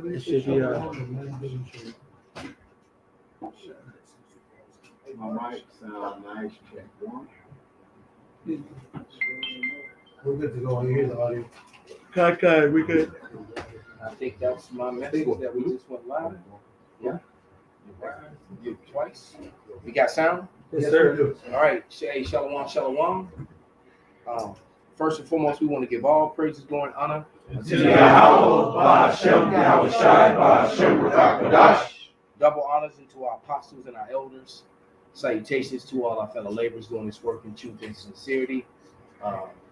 It should be My mic sound nice. Check one. We're good to go. Here's the audio. Okay, we good. I think that's my message that we just went live. Yeah. You twice. We got sound? Yes, sir. All right. Hey, shalom, shalom. First and foremost, we want to give all praises, glory, and honor To Yahweh, Ba'ashem, Yahweh Shai, Ba'ashem, Ruach double honors into our apostles and our elders. Salutations to all our fellow laborers doing this work in truth and sincerity.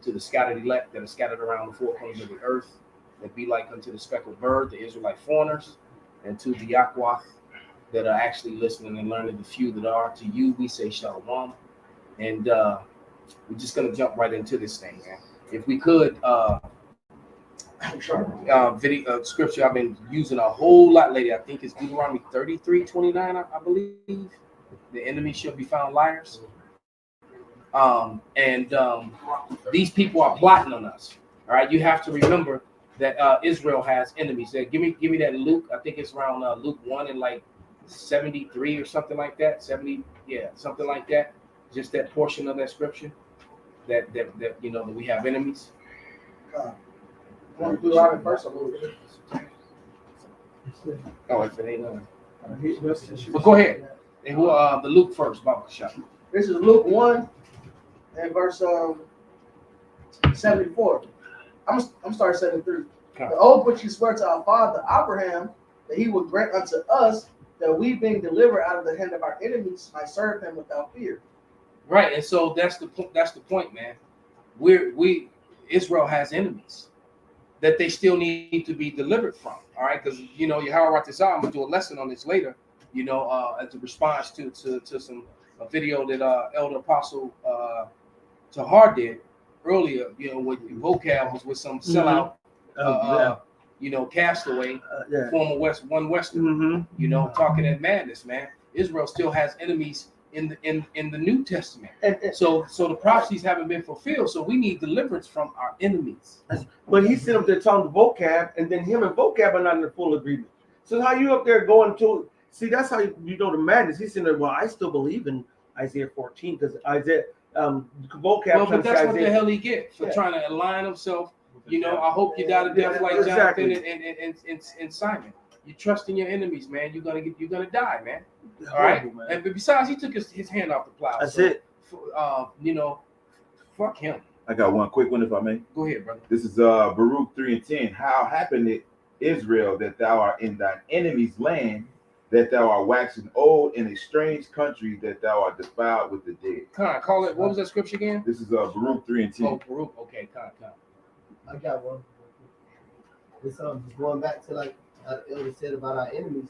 To the scattered elect that are scattered around the four corners of the earth, that be like unto the speckled bird, the Israelite foreigners, and to the Yakwath that are actually listening and learning, the few that are. To you, we say shalom. And we're just going to jump right into this thing, man. If we could, video scripture I've been using a whole lot lately. I think it's Deuteronomy 33:29, I believe. The enemy shall be found liars. These people are plotting on us. All right, you have to remember that Israel has enemies. Give me that Luke. I think it's around Luke 1 and like 73 or something like that. 70, yeah, something like that. Just that portion of that scripture that you know that we have enemies. Want to do it first? Oh, if it ain't but go ahead. And the Luke first, Bible shop. This is Luke 1 and verse 74. I'm starting 73. The oath which he swore to our father Abraham that he would grant unto us that we being delivered out of the hand of our enemies might serve him without fear. Right, and so that's the point, man. Israel has enemies that they still need to be delivered from. All right, because you know Yahweh wrote this out. I'm gonna do a lesson on this later. You know, as a response to a video that Elder Apostle Tahar did earlier. You know, with vocab was with some sellout, you know, castaway, former Western. Mm-hmm. You know, talking that madness, man. Israel still has enemies in the New Testament. So the prophecies haven't been fulfilled. So we need deliverance from our enemies. But he's sitting up there talking to vocab, and then him and vocab are not in the full agreement. So how you up there going to see? That's how you know the madness. He's sitting there. Well, I still believe in Isaiah 14 because Isaiah vocab. Well, but that's what the hell he get for trying to align himself. You know, I hope you die to death like exactly. Jonathan and Simon. You trust in your enemies, man. You're gonna die, man. All right. Man. And but besides, he took his hand off the plow. That's so, it. You know, fuck him. I got one quick one, if I may. Go ahead, brother. This is Baruch 3:10. How happened it, Israel, that thou art in thine enemy's land, that thou art waxing old in a strange country, that thou art defiled with the dead? Call it. What was that scripture again? This is Baruch 3:10. Oh, Baruch. Okay, Con. I got one. It's going back to like the elder said about our enemies,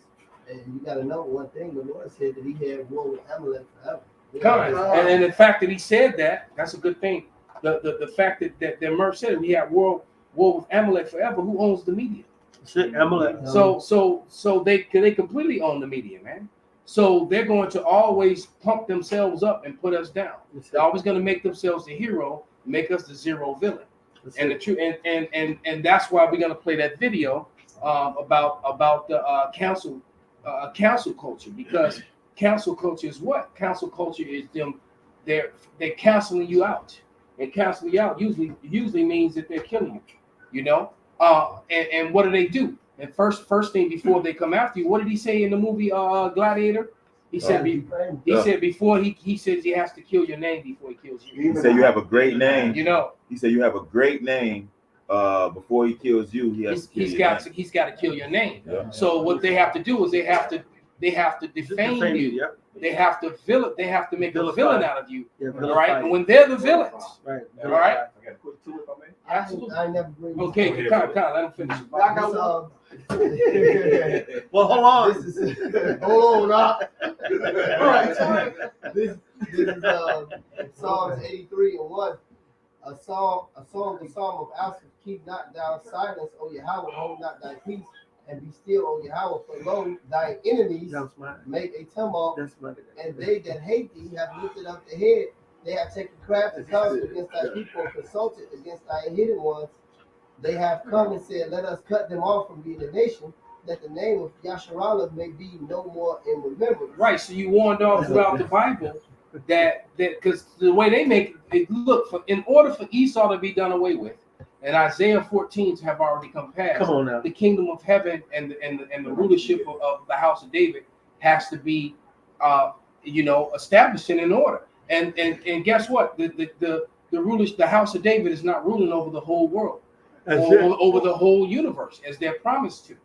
and you got to know one thing: the Lord said that He had war with Amalek forever. And the fact that he said that's a good thing. The fact that Murph said we had war with Amalek forever. Who owns the media? Shit, Amalek. So they completely own the media, man. So they're going to always pump themselves up and put us down. They're always going to make themselves the hero, make us the zero villain. And the truth, and that's why we're going to play that video about the council culture, because council culture is what? Council culture is them. They're canceling you out, and canceling you out usually means that they're killing you. You know, and what do? And first thing before they come after you, what did he say in the movie Gladiator? He said before he says he has to kill your name before he kills you. He said you have a great name. You know. He said you have a great name. Before he kills you, he's got to kill your name. Yeah. So what they have to do is they have to defame you. Yep. They have to make a villain out of you. Yeah, Right? And when they're the villains. Right. All right. I got a quick two, if I may. Absolutely. I never bring Okay, let him finish. I got one. Well, hold on. Hold on, all right. This is Psalms 83:1. A psalm of Asaph. Keep not thou silence, O Yahweh, hold not thy peace, and be still, O Yahweh, for lo, thy enemies That's mine. make a tumult, That's mine. and they that hate thee have lifted up the head. They have taken craft and counsel against thy people, and consulted against thy hidden ones. They have come and said, let us cut them off from being a nation, that the name of Yasharallah may be no more in remembrance. Right. So you warned all throughout the Bible that because the way they make it look for in order for Esau to be done away with, and Isaiah 14 to have already come past, Come on now. the kingdom of heaven and the rulership of the house of David has to be established and in order. And guess what? The rulers, the house of David is not ruling over the whole world, over the whole universe as they're promised to.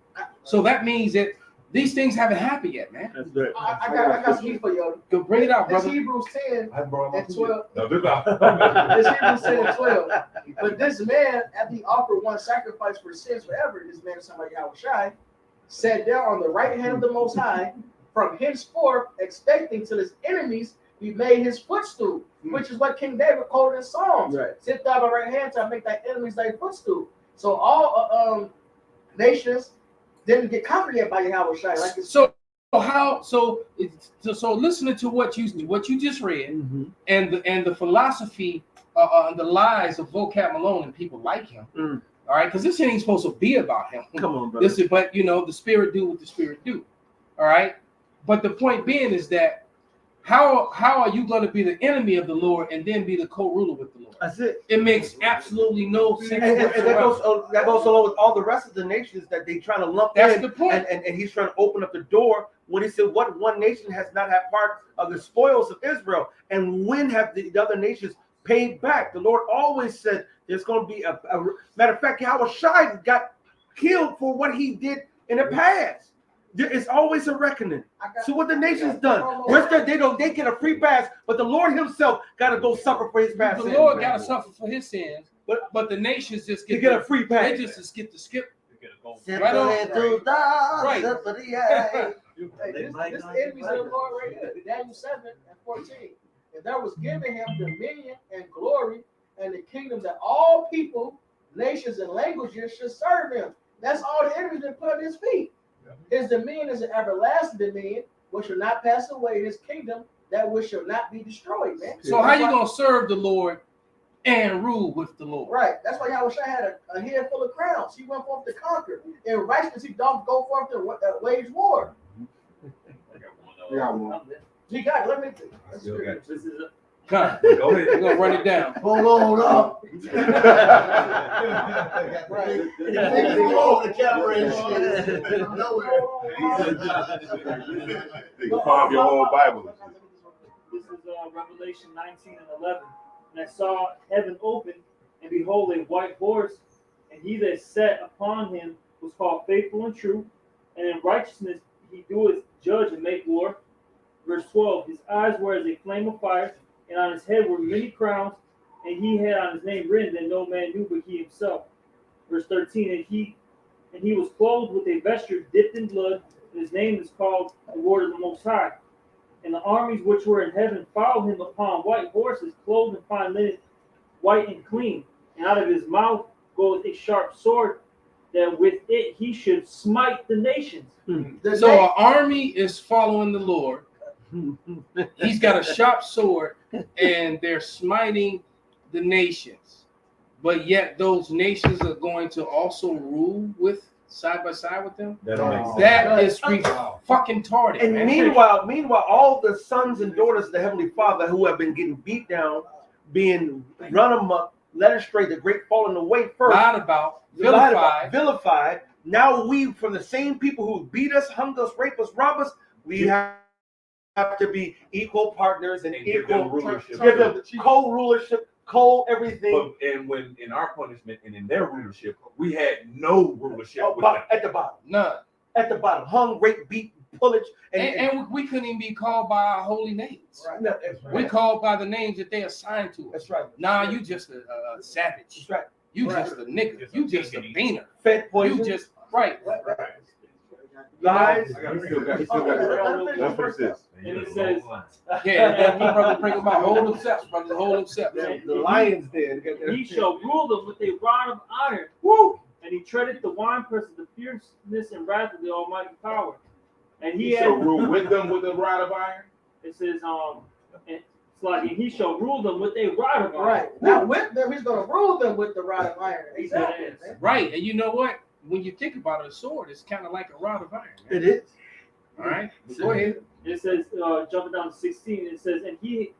So that means that these things haven't happened yet, man. That's right. I got some heat for you. Go bring it out, This brother. Hebrews 10 and 12. No, do not. This Hebrews 10 and 12. But this man, after he offered one sacrifice for sins forever, this man, somebody Yahushai, sat down on the right hand of the Most High, from henceforth expecting till his enemies be made his footstool, which is what King David quoted in Psalms. Right. Sit thou on my right hand till I make thy enemies thy footstool. So all nations didn't get conquered yet by Yahushai. Like it's, So listening to what you just read Mm-hmm. and the philosophy and the lies of Vocab Malone and people like him. Mm. All right, because this ain't supposed to be about him. Come on, brother. This is, but the spirit do what the spirit do. All right, but the point being is that how are you going to be the enemy of the Lord and then be the co-ruler with the Lord? That's it. It makes absolutely no sense. And that whatsoever. goes along with all the rest of the nations that they trying to lump That's in. the point. And he's trying to open up the door when he said, what one nation has not had part of the spoils of Israel? And when have the other nations paid back? The Lord always said there's going to be a matter of fact, Yahushua got killed for what he did in the past. There is always a reckoning. So what the nation's done, they get a free pass, but the Lord himself got to go suffer for his past. The Lord got to suffer for his sins, But but the nations just to get get a free pass. They just get to skip. Right on. Right. Hey, this enemies of the Lord right here, Daniel 7 and 14. And there was given him dominion and glory and the kingdom that all people, nations, and languages should serve him. That's all the enemies that put at his feet. His dominion is an everlasting dominion, which shall not pass away. His kingdom, that which shall not be destroyed, man. So how you gonna serve the Lord and rule with the Lord? Right. That's why Yahushua had a head full of crowns. He went forth to conquer. In righteousness, he don't go forth to wage war. He got it. Let me. This is Come, Go ahead. we're gonna run it down. Hold up. Right. The camera and shit. You can palm your whole Bible. This is Revelation 19 and 11. And I saw heaven open, and behold, a white horse, and he that sat upon him was called Faithful and True, and in righteousness he doeth judge and make war. Verse 12, his eyes were as a flame of fire, and on his head were many crowns, and he had on his name written that no man knew but he himself. Verse 13, and he was clothed with a vesture dipped in blood, and his name is called the Lord of the Most High. And the armies which were in heaven followed him upon white horses, clothed in fine linen, white and clean. And out of his mouth goeth a sharp sword, that with it he should smite the nations. So an army is following the Lord. He's got a sharp sword, and they're smiting the nations. But yet those nations are going to also rule with side by side with them. That don't make sense. That is fucking retarded. And man. meanwhile, all the sons and daughters of the Heavenly Father who have been getting beat down, being run amok, led astray, the great falling away first, lied about, vilified. Now we, from the same people who beat us, hung us, raped us, robbed us, we have to be equal partners and give them equal rulership. give them co-rulership, co-everything. But and when in our punishment and in their rulership, we had no rulership with them. At the bottom, none. at the bottom, hung, raped, beat, pillage, And we couldn't even be called by our holy names. Right. No, that's right. We called by the names that they assigned to us. That's right. Nah, you just a savage. That's right. You Right. just a nigga. You just a beaner. Fed poison. You just right. Lies. He still got Let's finish this. And it says, Yeah, my brother bring about hold themselves, brother, hold themselves. The lions did. he shall rule them with a rod of iron, Woo! and he treaded the winepress of the fierceness and wrath of the Almighty power. And he shall had, rule with them with a rod of iron. it says, and it's like, and he shall rule them with a rod of iron. Right. Now with them, he's gonna rule them with the rod of iron. Exactly. Yes. Man. Right, and you know what? When you think about it, a sword is kind of like a rod of iron. Man. It is. All right, go ahead. It says, jumping down to 16, it says, and he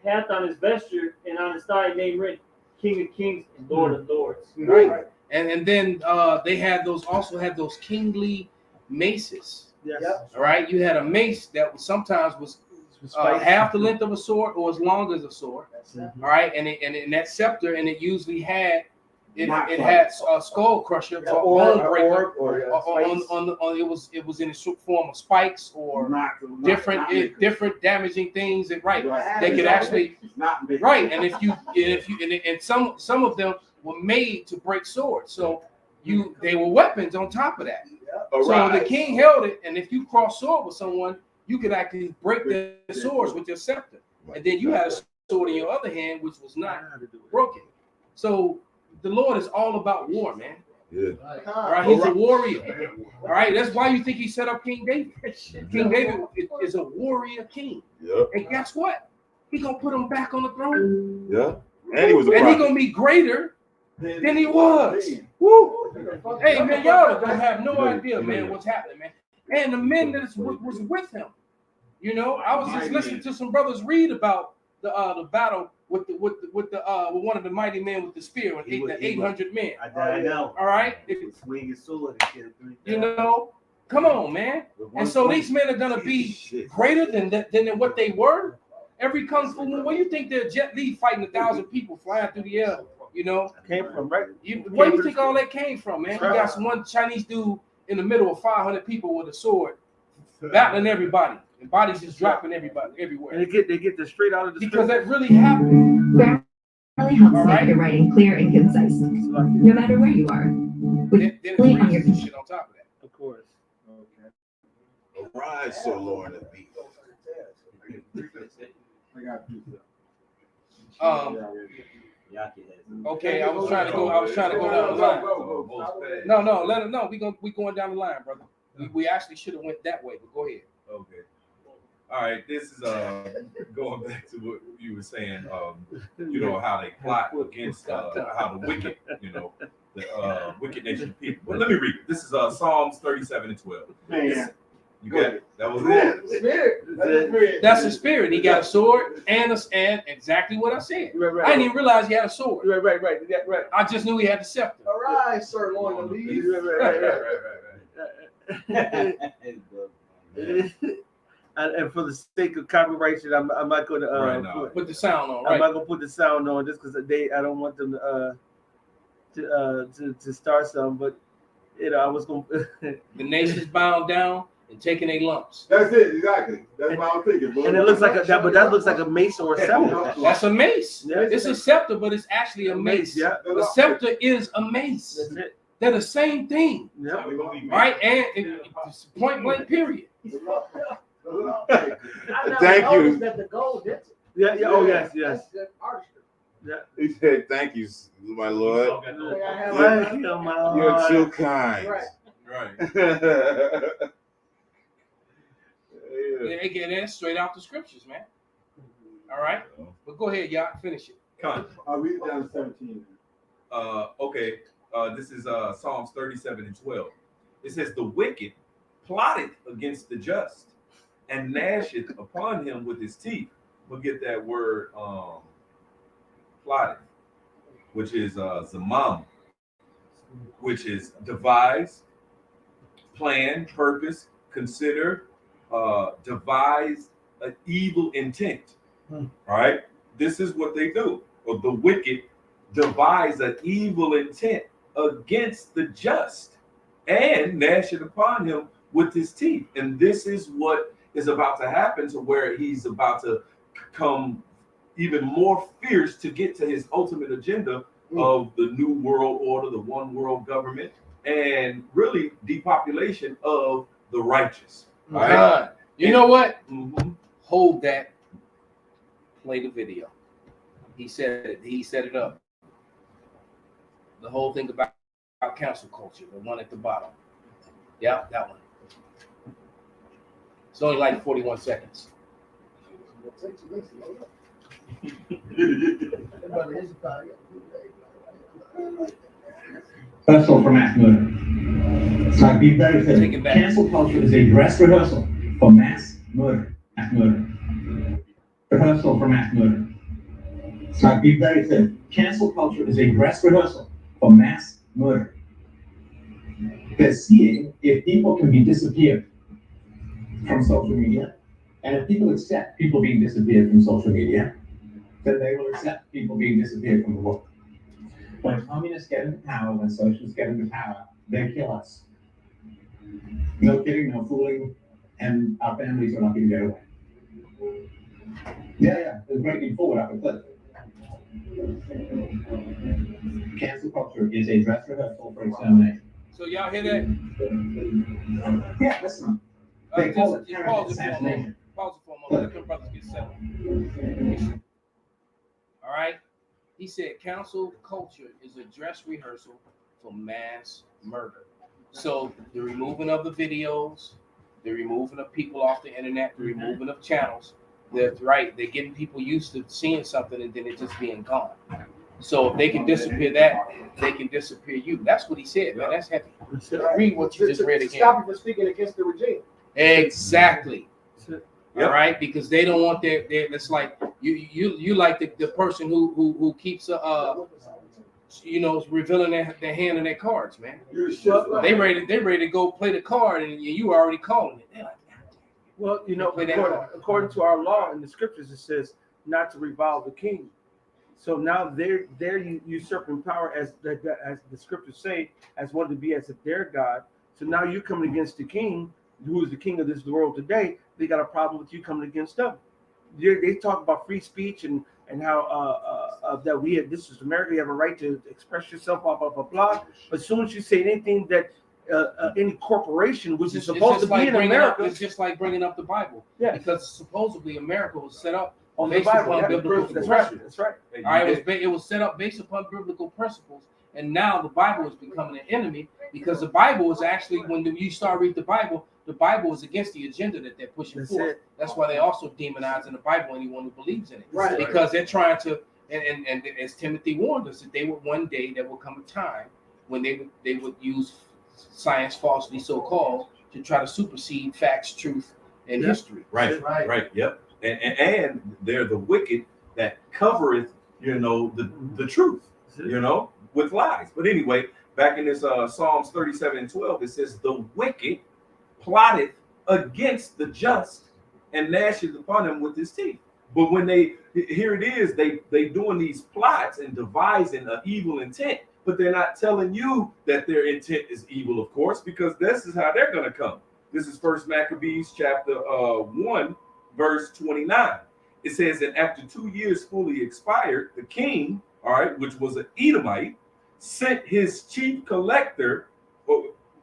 hath on his vesture and on his thigh name written, King of Kings and Lord of Lords. Right, and then they had those kingly maces. Yes. Yep. All right, you had a mace that sometimes was half the length of a sword or as long as a sword. All right, and that scepter, and it usually had it had a skull crusher, Yeah, bone breaker. or It was in a form of spikes or different damaging things. And right, they could actually right. And if some of them were made to break swords, so they were weapons on top of that. So the king held it, and if you cross sword with someone, you could actually break their swords with your scepter, and then you had a sword in your other hand which was not broken. So the Lord is all about war, man. Yeah. All right, he's a warrior. All right, that's why you think he set up King David. King David is a warrior king. Yeah. And guess what? He gonna put him back on the throne. Yeah. And he was a And he prophet. gonna be greater than he was. Woo! Hey man, y'all don't have no idea, man, what's happening, man. And the men that was with him. You know, I was just listening to some brothers read about the battle with one of the mighty men with the spear with the 800 men. I know. All right, Swing his sword. you know, come on, man. And so these men are gonna be greater than what they were. Every kung fu movie, where you think they're Jet Li fighting 1,000 people flying through the air? You know, Came from right. where you think all that came from, man? You got some one Chinese dude in the middle of 500 people with a sword, battling everybody, and bodies just dropping everywhere. And they get this straight out of the Because that really happened. Really helps All make right. your writing clear and concise, no matter where you are. Then it freezes and shit on top of that. Of course. Arise, Sir Lord of thee. Okay, I was trying to go down the line. No, let him know. We going down the line, brother. We actually should have went that way, but go ahead. Okay. All right. This is going back to what you were saying. You know how they plot against how the wicked, the wicked nation of people. But let me read it. This is Psalms 37:12. Man. You got it. That was it. Spirit. That's the spirit. He got a sword and exactly what I said. Right. I didn't even realize he had a sword. Right. I just knew he had the scepter. Arise, Sir Lord of Lees. And for the sake of copyright shit, I'm not going to Put the sound on, I'm right? not going to put the sound on just because I don't want them to start some. But I was going. The nation's bound down and taking their lumps. That's it, exactly. That's what I'm thinking. And it looks like that looks like a mace or a scepter. That's a mace. Yeah. It's a scepter, but it's actually a mace. Yeah. A scepter is a mace. That's it. They're the same thing, Yeah. right? And it's point blank, period. Thank you. That the gold did it. Yeah. Oh yes. That's good artistry. Yeah. He said, "Thank you, my Lord. I have Thank you, my You're Lord. too kind." Right. Right. They get that straight out the scriptures, man. All right, but go ahead, y'all, finish it. Con. I'll read it down to 17. Okay. This is Psalms 37:12. It says, "The wicked plotted against the just, and gnasheth upon him with his teeth." We'll get that word plotted, which is zamam, which is devise, plan, purpose, consider, devise an evil intent. All right, this is what they do. Or the wicked devise an evil intent against the just and gnash it upon him with his teeth. And this is what is about to happen, to where he's about to come even more fierce to get to his ultimate agenda of the new world order, the one world government, and really depopulation of the righteous. All right. God, you know what? Mhm. Hold that. Play the video. He said it. He set it up. The whole thing about cancel culture, the one at the bottom. Yeah, that one. It's only like 41 seconds. Rehearsal for mass murder. So I'd be very clear. Take it back. Cancel culture is a dress rehearsal for mass murder. Mass murder. Rehearsal for mass murder. So I'd be very clear. Cancel culture is a dress rehearsal for mass murder. They're seeing if people can be disappeared from social media, and if people accept people being disappeared from social media, then they will accept people being disappeared from the world. When communists get into power, when socialists get into power, they kill us. No kidding, no fooling, and our families are not going to get away. Yeah, they're breaking forward up a cliff. Cancel culture is a dress rehearsal for extermination. So y'all hear that? Yeah, listen. They call it terrorist Pause it for a assassination. moment. Pause it for a moment. Let them brothers get settled. All right. He said cancel culture is a dress rehearsal for mass murder. So the removing of the videos, the removing of people off the internet, the removing of channels. That's right. They're getting people used to seeing something and then it just being gone. So if they can disappear that, they can disappear you. That's what he said, man. That's heavy. Read what you just read again. Stop you from speaking against the regime. Exactly. Yep. All right, because they don't want their it's like you like the person who keeps revealing their hand in their cards, man. They ready to go play the card and you already calling it. They're like, Well, you know, Play that according to our law in the scriptures, it says not to revile the king. So now they're usurping power as the scriptures say, as one to be as if they're God. So now you're coming against the king, who is the king of this world today. They got a problem with you coming against them. They talk about free speech and how that this is America, you have a right to express yourself, blah blah blah blah. But as soon as you say anything that any corporation, which is supposed to be in America, it's just like bringing up the Bible. Yeah. Because supposedly America was set up on the based Bible, upon yeah, biblical that's principles. right. That's right. All right, it was set up based upon biblical principles, and now the Bible is becoming an enemy because the Bible is actually, when you start reading the Bible is against the agenda that they're pushing That's forth. it. That's why they also demonize in the Bible anyone who believes in it, Right. because they're trying to. And as Timothy warned us, that one day there will come a time when they would use science falsely so called to try to supersede facts, truth, and history. Right. Yep. And they're the wicked that covereth, the truth, with lies. But anyway, back in this Psalms 37:12, it says, the wicked plotteth against the just and gnasheth upon him with his teeth. But when here it is, they doing these plots and devising an evil intent, but they're not telling you that their intent is evil, of course, because this is how they're going to come. This is First Maccabees chapter 1, verse 29. It says that after 2 years fully expired, the king, all right, which was an Edomite, sent his chief collector,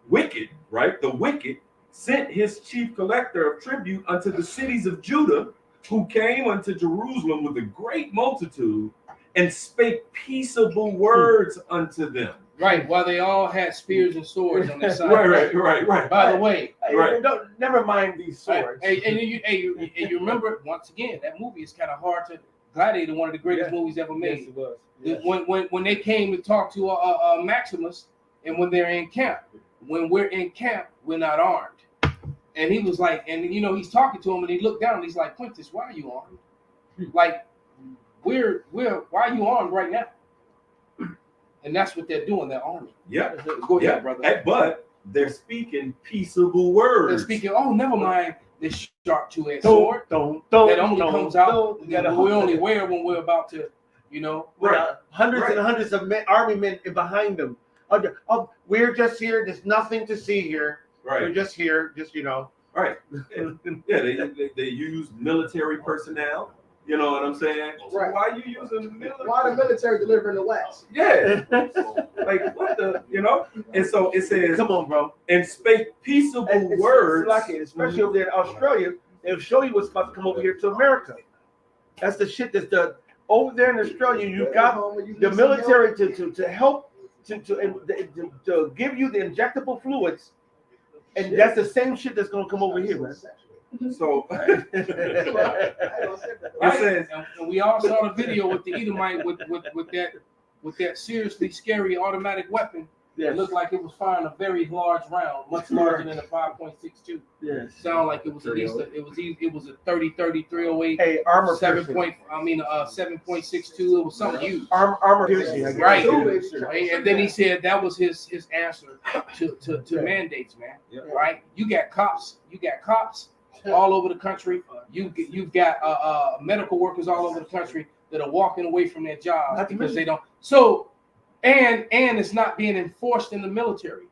wicked, right? The wicked sent his chief collector of tribute unto the cities of Judah, who came unto Jerusalem with a great multitude and spake peaceable words unto them. Right, while they all had spears and swords on their side. Right. By the way, Right. Never mind these swords. and you remember, once again, that movie is kind of hard to. Gladiator, one of the greatest movies ever made. Yes, it was. When they came to talk to Maximus, and when they're in camp, when we're in camp, we're not armed. And he was like, and he's talking to him, and he looked down, and he's like, Quintus, why are you armed? Like, why are you armed right now? And that's what they're doing. They're arming. Yeah. Go ahead, brother. But they're speaking peaceable words. They're speaking. Oh, never mind this sharp two-edged sword that only comes out. That we only wear when we're about to, With hundreds and hundreds of army men behind them. Oh, we're just here. There's nothing to see here. Right. We're just here. Right. Yeah, they use military personnel. You know what I'm saying? Right. Why are you using military? Why the military delivering the wax? Yeah. Like what the, And so it says, Come on, bro. and spake peaceable words. It's like it, especially over there in Australia. They'll show you what's about to come over here to America. That's the shit that's done over there in Australia. You got the military to help to give you the injectable fluids, and that's the same shit that's gonna come over here, man. So Right? it says, And we all saw the video with the Edomite with that seriously scary automatic weapon. It looked like it was firing a very large round, much larger than a 5.62. Yes. Sound like it was at least it was a 30 308. Hey, armor 7.62. It was something huge. Armor piercing. I guess. Right. Two, And then he said that was his answer to mandates, man. Yeah. Right? You got cops all over the country. You've got medical workers all over the country that are walking away from their jobs because they don't. So and it's not being enforced in the military.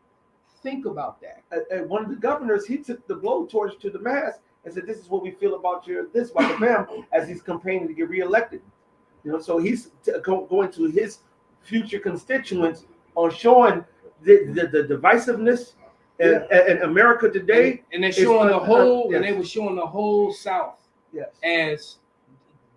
Think about that. And one of the governors, he took the blowtorch to the mass and said, "This is what we feel about this about the fam," as he's campaigning to get reelected. You know, so he's going to his future constituents on showing the divisiveness in America today. And they're showing the whole, yes. and they were showing the whole South Yes. as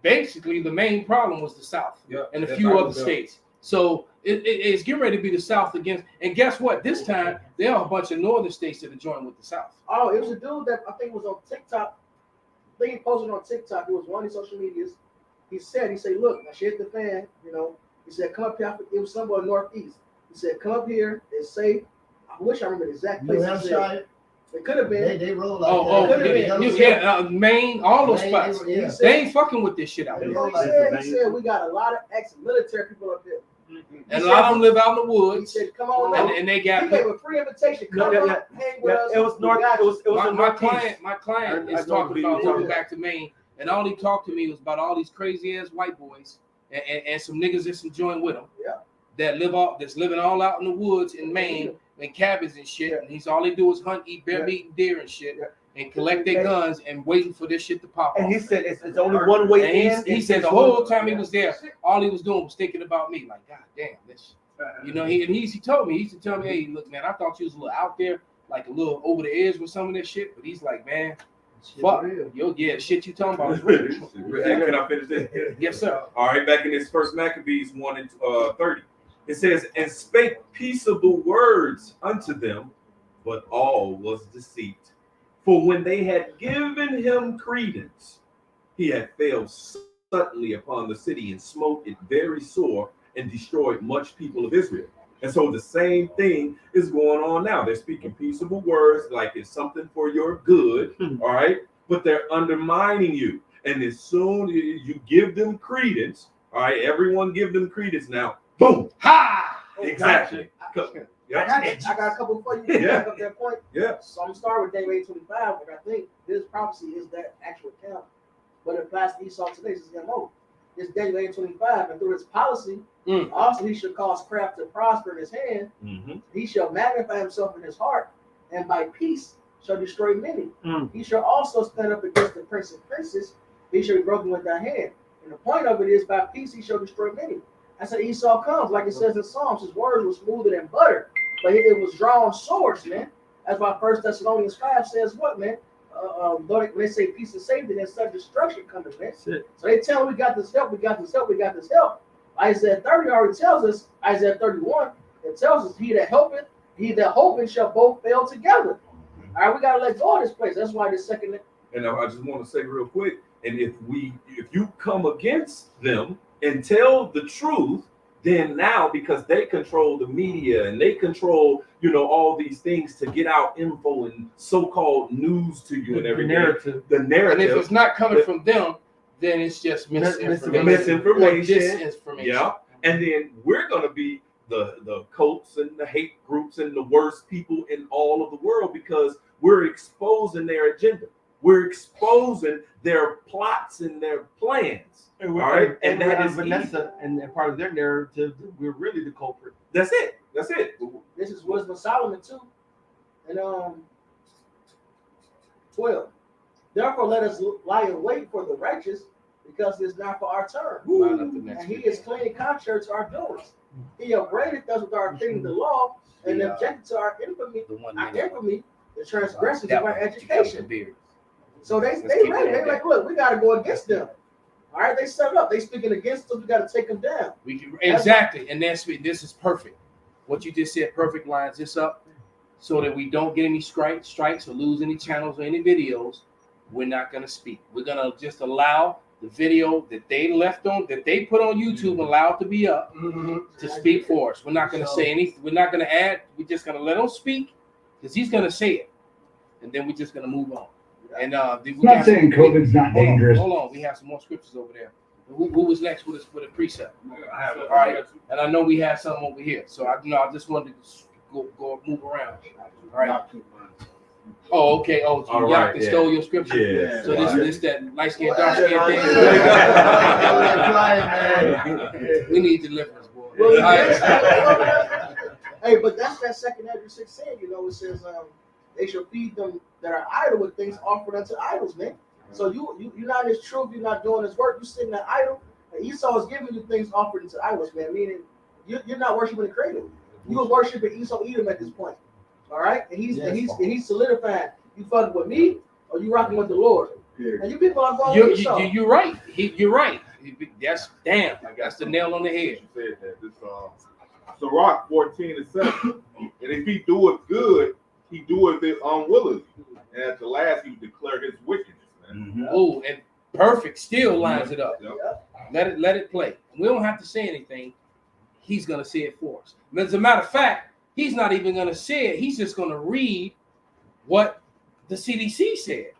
basically the main problem was the South and a few other states. So it's getting ready to be the South against. And guess what? This time there are a bunch of northern states that are joining with the South. Oh, it was a dude that I think was on TikTok. I think he posted on TikTok. It was one of these social medias. He said, look, now shit the fan, you know. He said, come up here. It was somewhere northeast. He said, come up here and say, I wish I remember the exact place. New Hampshire. It could have been. They roll like that. Maine, all those Maine, spots. yeah. They ain't fucking with this shit out You there. know what he said we got a lot of ex-military people up there. And a lot of them live out in the He woods, said, come on now. and they He got. gave a free invitation. Come up, hang with us. It was north. It was My the northeast. client I is know talking the about people moving talking. back to Maine, and all he talked to me was about all these crazy ass white boys and some niggas that's joined with him. Yeah. That's living all out in the woods in Maine and cabins and shit. And he's all they do is hunt, eat bear meat and deer and shit, and collect their guns and waiting for this shit to pop And off. he said it's only one way in. And he said the whole time he was there, all he was doing was thinking about me. Like, God damn, this. You know, he used to tell me, hey, look, man, I thought you was a little out there, like a little over the edge with some of this shit. But he's like, man, fuck, shit you talking about is real. Hey, can I finish this? Yes, sir. All right, back in this first Maccabees 1 and 30, it says, and spake peaceable words unto them, but all was deceit. For when they had given him credence, he had failed suddenly upon the city and smote it very sore and destroyed much people of Israel. And so the same thing is going on now. They're speaking peaceable words like it's something for your good, all right? But they're undermining you. And as soon as you give them credence, all right, everyone give them credence now. Boom. Ha! Exactly. I got a couple for you to back up that point. Yeah. So I'm gonna start with Daniel 8:25, and I think this prophecy is that actual account. But it applies to Esau today, this is MO. It's Daniel 8:25, and through his policy, also he shall cause craft to prosper in his hand. He shall magnify himself in his heart, and by peace shall destroy many. He shall also stand up against the prince and princess. He shall be broken with thy hand. And the point of it is, by peace he shall destroy many. I said Esau comes, like it says in Psalms, his words were smoother than butter, but it was drawn swords, man. That's why 1 Thessalonians 5 says what, man? When they say peace and safety, then such destruction coming, man. So they tell we got this help, we got this help, we got this help. Isaiah 30 already tells us, Isaiah 31, it tells us, he that helpeth, he that hopeth shall both fail together. All right, we got to let go of this place. That's why the second. And I just want to say real quick, and if you come against them and tell the truth, then now because they control the media and they control, all these things to get out info and so-called news to you and everything. The narrative. And if it's not coming from them, then it's just misinformation. Disinformation. Yeah. And then we're going to be the cults and the hate groups and the worst people in all of the world because we're exposing their agenda. We're exposing their plots and their plans. All right. And that is Vanessa, and part of their narrative, we're really the culprit. That's it. This is Wisdom of Solomon too. And 12. Therefore, let us lie in wait for the righteous, because it is not for our turn. And he is clean contrary to our doings. He upbraided us with our opinion of the law, and objected to our infamy, the transgressions of our education. So they ready. They're like, look, we got to go against them. All right, they set it up. They speaking against us. We got to take them down. Exactly, and this is perfect. what you just said perfect lines this up so that we don't get any strikes or lose any channels or any videos. We're not going to speak. We're going to just allow the video that they put on YouTube, allow it to be up to speak for us. We're not going to say anything. We're not going to add. We're just going to let him speak because he's going to say it. And then we're just going to move on. And I'm not saying COVID's not dangerous. Hold on. We have some more scriptures over there. Who was next with a precept? All right. And I know we have some over here. So I just wanted to go move around. All right. Oh, okay. Oh, so y'all can stole your scripture. Yeah. So this that light skin, dark skin thing. We need deliverance, boy. Well, All right. Hey, but that's that second Ezra 6:10, it says they shall feed them that are idle with things offered unto idols, man. So you're not in his truth, you're not doing his work, you're sitting at idol. And Esau is giving you things offered unto idols, man. Meaning you're not worshiping the creator. You're worshiping Esau Edom at this point. All right? And he's solidifying. You fucking with me or you rocking with the Lord? And you people are going with Esau. You're right. You're right. That's the nail on the head. You said that. This Sirach 14:7. And if he do it good, he doeth it unwillingly. And at the last he declare his wickedness, man. Oh, and perfect still lines it up. Yep. Let it play. We don't have to say anything. He's gonna say it for us. As a matter of fact, he's not even gonna say it. He's just gonna read what the CDC said.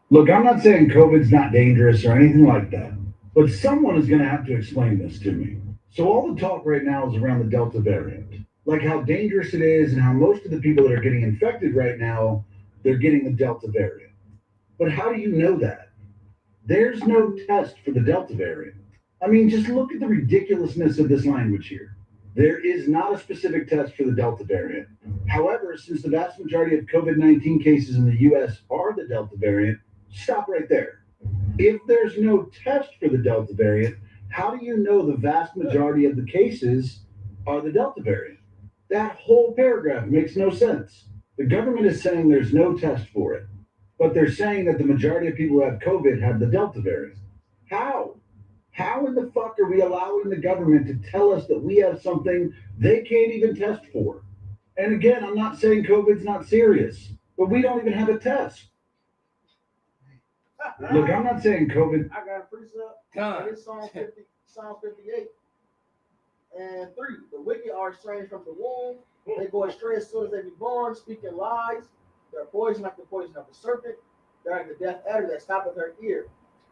Look, I'm not saying COVID's not dangerous or anything like that, but someone is going to have to explain this to me. So all the talk right now is around the Delta variant, like how dangerous it is and how most of the people that are getting infected right now, they're getting the Delta variant. But how do you know that? There's no test for the Delta variant. I mean, just look at the ridiculousness of this language here. There is not a specific test for the Delta variant. However, since the vast majority of COVID-19 cases in the US are the Delta variant, stop right there. If there's no test for the Delta variant, how do you know the vast majority of the cases are the Delta variant? That whole paragraph makes no sense. The government is saying there's no test for it, but they're saying that the majority of people who have COVID have the Delta variant. How? How in the fuck are we allowing the government to tell us that we have something they can't even test for? And again, I'm not saying COVID's not serious, but we don't even have a test. Look, I'm not saying COVID. I got a precept. It's Psalm 58 and 3. The wicked are estranged from the womb. They go astray as soon as they be born, speaking lies. They're poison like the poison of the serpent. They're like the deaf adder that stoppeth her ear,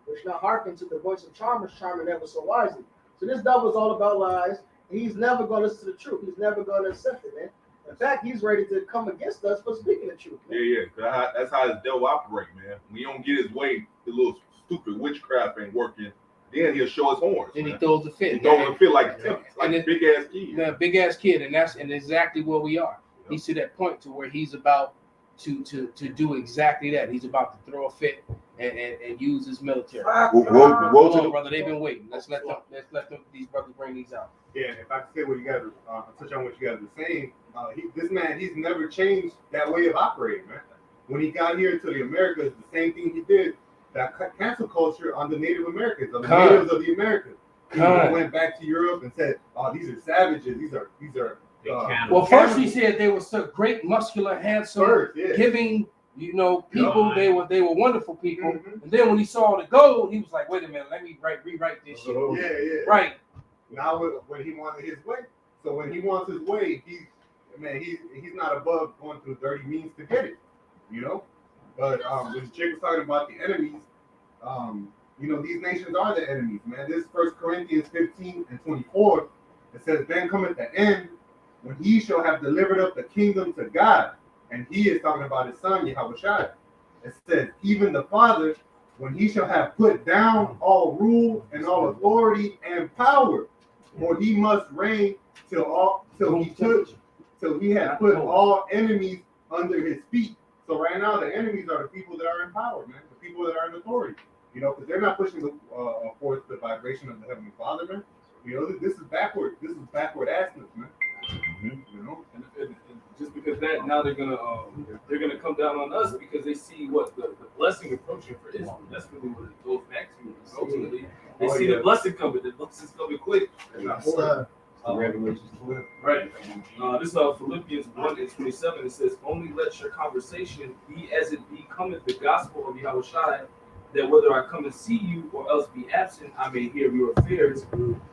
which not hearken to the voice of charmers, charming ever so wisely. So this devil is all about lies. He's never going to listen to the truth. He's never going to accept it, man. In fact, he's ready to come against us for speaking the truth. Man. Yeah. That's how his devil operate, man. When he don't get his way, the little stupid witchcraft ain't working. Then he'll show his horns. Then he throws the fit. He throws the fit like a big ass kid. Yeah, big ass kid, and that's exactly where we are. Yep. He's to that point to where he's about to do exactly that. He's about to throw a fit and use his military. Brother, they've been waiting. Let's let these brothers bring these out. Yeah, if I can say what you guys touch on what you guys are saying, this man, he's never changed that way of operating, man. When he got here to the Americas, the same thing he did, that cancel culture on the Native Americans, on the natives of the Americas. He went back to Europe and said, "Oh, these are savages. These are." Well, first he said they were so great, muscular, handsome, giving, people. They were wonderful people. Mm-hmm. And then when he saw the gold, he was like, "Wait a minute, let me rewrite this shit." Yeah. Right. Now when he wanted his way, so when he wants his way, he's not above going through dirty means to get it, But when Jake was talking about the enemies, these nations are the enemies, man. This is 1 Corinthians 15:24. It says, "Then cometh the end, when he shall have delivered up the kingdom to God." And he is talking about his son, Yahushua. It says, "Even the Father, when he shall have put down all rule and all authority and power, for he must reign till he had put all enemies under his feet." So right now, the enemies are the people that are in power, man. The people that are in authority. Because they're not pushing forth the vibration of the Heavenly Father, man. This is backward. This is backward assness, man. Mm-hmm. And just because that, now they're gonna come down on us because they see what the blessing approaching for Israel. That's really what it goes back to. Ultimately, they see the blessing coming. The blessing's coming quick. Revelations 12. Right. This is Philippians 1:27. It says, "Only let your conversation be as it becometh the gospel of Yahushua, that whether I come and see you or else be absent, I may hear of your affairs,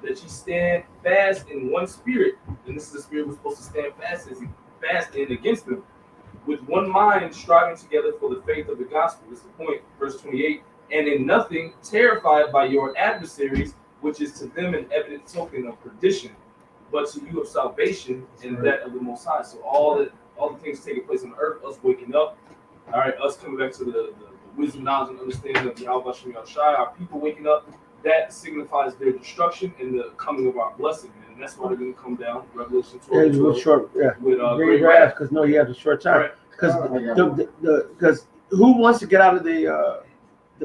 that ye stand fast in one spirit." And this is the spirit we're supposed to stand fast in against them, with one mind striving together for the faith of the gospel. This is the point, verse 28. "And in nothing terrified by your adversaries, which is to them an evident token of perdition, but to you of salvation and that of the Most High." So all the things taking place on earth, us waking up, all right, us coming back to the wisdom, knowledge, and understanding of Yahweh Shem Yahushua, our people waking up, that signifies their destruction and the coming of our blessing. And that's why they're going to come down, Revelation 12. Yeah, short, with great wrath, because no, he has a short time. Right. Because who wants to get out of the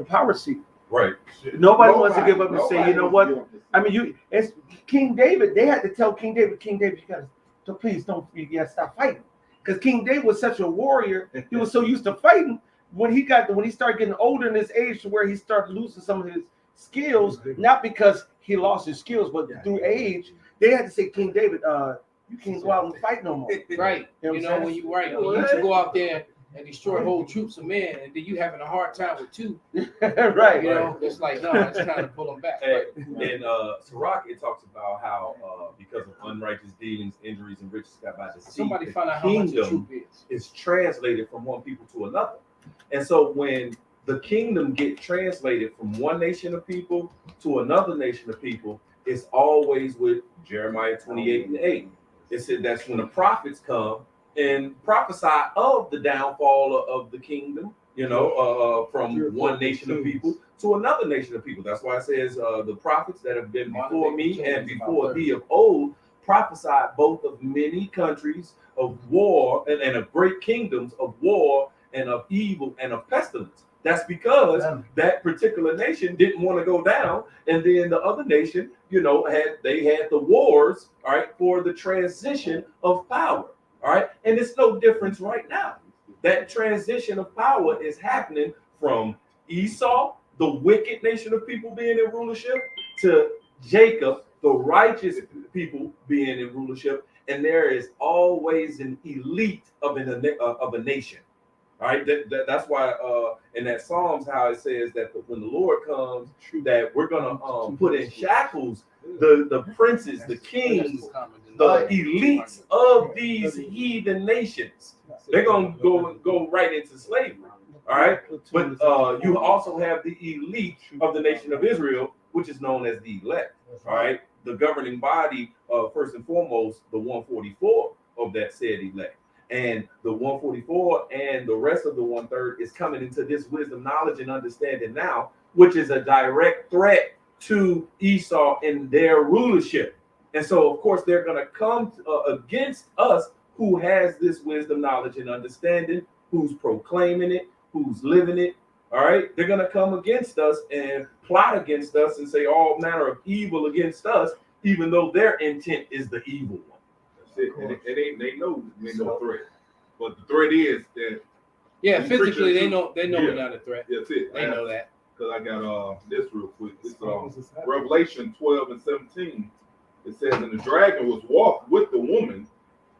power seat? Right. Nobody wants to give up and say, you know what? I mean, it's King David. They had to tell King David, you gotta, so please don't, you gotta stop fighting. Because King David was such a warrior. He was so used to fighting. When he started getting older in his age to where he started losing some of his skills, not because he lost his skills, but through age, they had to say, King David, you can't go out and fight no more. Right. When you used to go out there and destroy whole troops of men, and then you having a hard time with two. Right. You know, it's like, no, it's time to pull them back. And Sirach, it talks about how because of unrighteous dealings, injuries, and riches got by deceit, Somebody the find out how much the kingdom truth is translated from one people to another. And so when the kingdom get translated from one nation of people to another nation of people, it's always with Jeremiah 28:8. It said that's when the prophets come and prophesy of the downfall of the kingdom, from one nation of people to another nation of people. That's why it says the prophets that have been before me and before thee of old prophesied both of many countries of war and of great kingdoms of war and of evil and of pestilence. That's because that particular nation didn't want to go down, and then the other nation, had the wars, all right, for the transition of power, all right, and it's no difference right now. That transition of power is happening from Esau, the wicked nation of people being in rulership, to Jacob, the righteous people being in rulership, and there is always an elite of a nation. All right, that's why in that Psalms how it says that when the Lord comes, that we're gonna put in shackles the princes, the kings, the elites of these heathen nations. They're gonna go right into slavery. All right, but you also have the elite of the nation of Israel, which is known as the elect. All right, the governing body, first and foremost, the 144 of that said elect. And the 144 and the rest of the 1/3 is coming into this wisdom, knowledge, and understanding now, which is a direct threat to Esau and their rulership. And so, of course, they're going to come against us who has this wisdom, knowledge, and understanding, who's proclaiming it, who's living it. All right, they're going to come against us and plot against us and say all manner of evil against us, even though their intent is the evil one. They know there's no threat, but the threat is that. Yeah, physically they know we're not a threat. That's it. They know that. Because I got this real quick. It's Revelation 12:17. It says, "And the dragon was walked with the woman,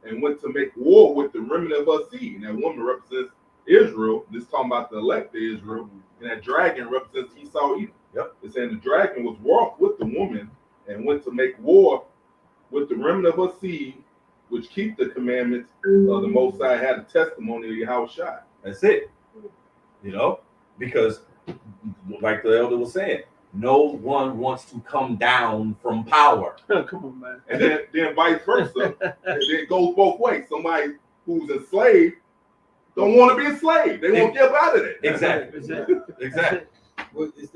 and went to make war with the remnant of her seed." And that woman represents Israel. This is talking about the elect of Israel, and that dragon represents Esau Edom. Yep. It's saying the dragon was walked with the woman, and went to make war with the remnant of her seed, which keep the commandments of the Most High, had a testimony of Yahushua. That's it. Because like the elder was saying, no one wants to come down from power. Come on, man. And then vice versa. It goes both ways. Somebody who's enslaved don't want to be enslaved. They want to get out of it. Exactly. Well, it's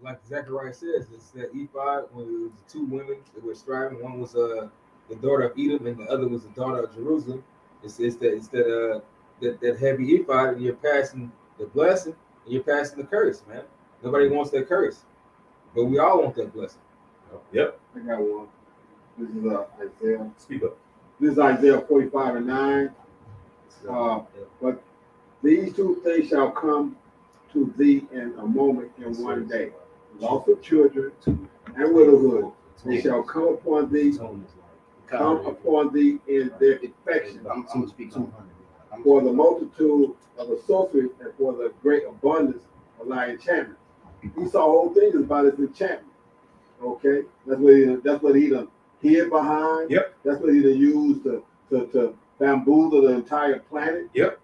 like Zechariah says, it's that ephod when it was two women that were striving. One was the daughter of Edom, and the other was the daughter of Jerusalem. It's that heavy ephod, and you're passing the blessing, and you're passing the curse, man. Nobody wants that curse, but we all want that blessing. Yep. I got one. This is Isaiah. Speak up. This is Isaiah 45:9. But these two things shall come to thee in a moment, in one day: loss of children and widowhood, It shall come upon thee, in their infection. For the multitude of the sorcery and for the great abundance of thy enchantment. Esau whole thing is about his enchantment. Okay, that's what he done hid behind. Yep. That's what he done used to bamboozle the entire planet. Yep.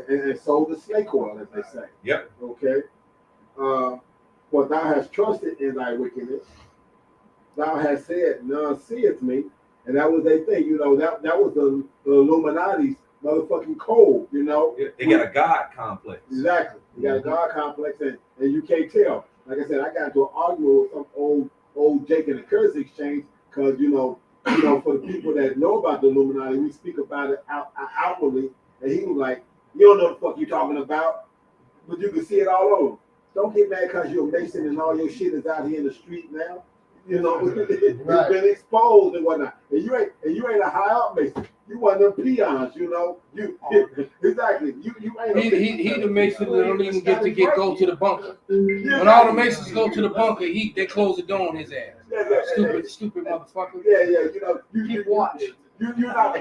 And sold the snake oil, as they say. Yep. Okay. For thou hast trusted in thy wickedness. Thou hast said, none seeth me. And that was their thing, you know, that was the Illuminati's motherfucking code, you know. They got a God complex. Exactly. You got a God complex, and you can't tell. Like I said, I got into an argument with some old Jake in the currency exchange, because you know, for the people that know about the Illuminati, we speak about it outwardly, and he was like, "You don't know the fuck you talking about," but you can see it all over. Don't get mad because you're a Mason and all your shit is out here in the street now. You know, it's been exposed and whatnot. And you ain't a high up Mason. You one of them peons, you know. Exactly. You ain't. He the Mason that don't even go to the bunker. When all the Masons go to the bunker, they close the door on his ass. Stupid motherfucker. Yeah. You know, you keep watch. You're not the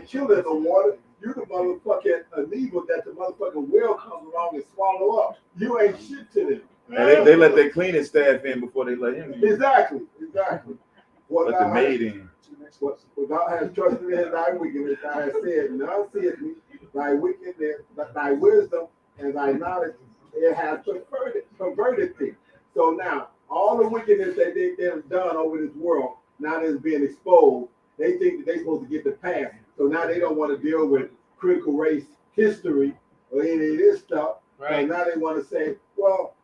killer in the water. You the motherfucking amoeba that the motherfucking whale comes along and swallow up. You ain't shit to them. And they let their cleaning staff in before they let him in. Exactly. Let the maid in. What thou hast trusted in thy wickedness, thou hast said, none seeth me, thy wickedness, thy wisdom, and thy knowledge, it has perverted thee. So now, all the wickedness that they've done over this world, now that it's being exposed, they think that they're supposed to get the pass. So now they don't want to deal with critical race history or any of this stuff. Right. So now they want to say, well,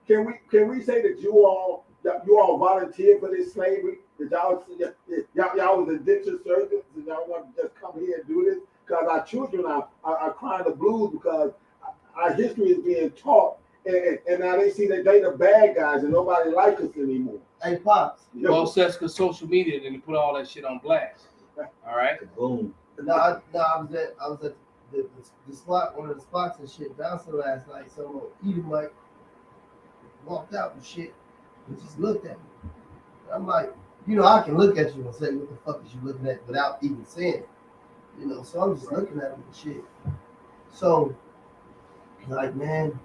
can we say that you all volunteered for this slavery? That y'all was indentured servants, and y'all want to just come here and do this? Because our children are crying the blues because our history is being taught, and now they see that they the bad guys and nobody likes us anymore. Hey, Pops. Well, that's because social media and they put all that shit on blast. All right. Boom. No, I was at the spot, one of the spots and shit, bouncing last night. So Edomite walked out and shit and just looked at me. I'm like, you know, I can look at you and say, what the fuck is you looking at without even saying it? You know, so I'm just looking at him and shit. So, like, man,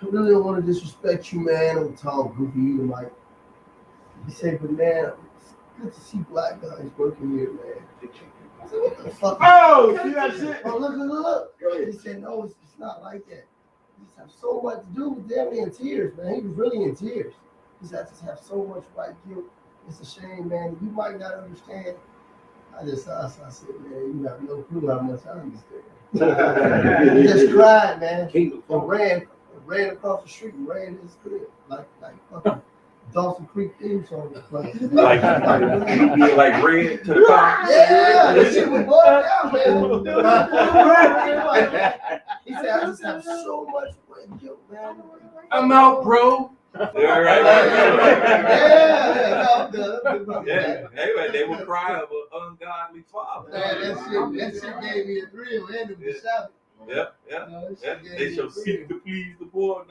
I really don't want to disrespect you, man. I'm talking goofy Edomite. He said, but man, it's good to see black guys working here, man. I said, what the fuck? Oh, see that shit? Oh, look. He said, no, it's not like that. He just have so much to do with them in tears, man. He was really in tears. He said, I just have so much white guilt. It's a shame, man. You might not understand. I said, man, you have no clue how much I understand. He just cried, man. And ran across the street and ran his crib like fucking Dawson Creek theme song. Like red to the car. Yeah, this shit was going down, man. He said, I just have so much white guilt, man. I'm out, bro. Yeah, right. Yeah, they will cry of an ungodly father. Man, that shit gave me a thrill and a shout. Yeah. They shall seek to please the poor.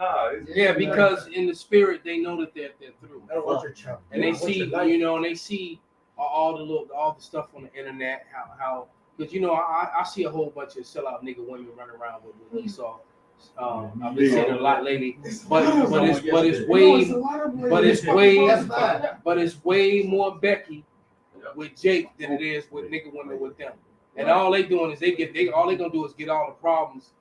Yeah, because in the spirit they know that they're through. And they see, you know, and they see all the stuff on the internet, how because you know I see a whole bunch of sellout nigga women running around with Esau. I've been seeing it a lot lately, but it's way more Becky with Jake than it is with nigga women with them. And all they doing is all they gonna do is get all the problems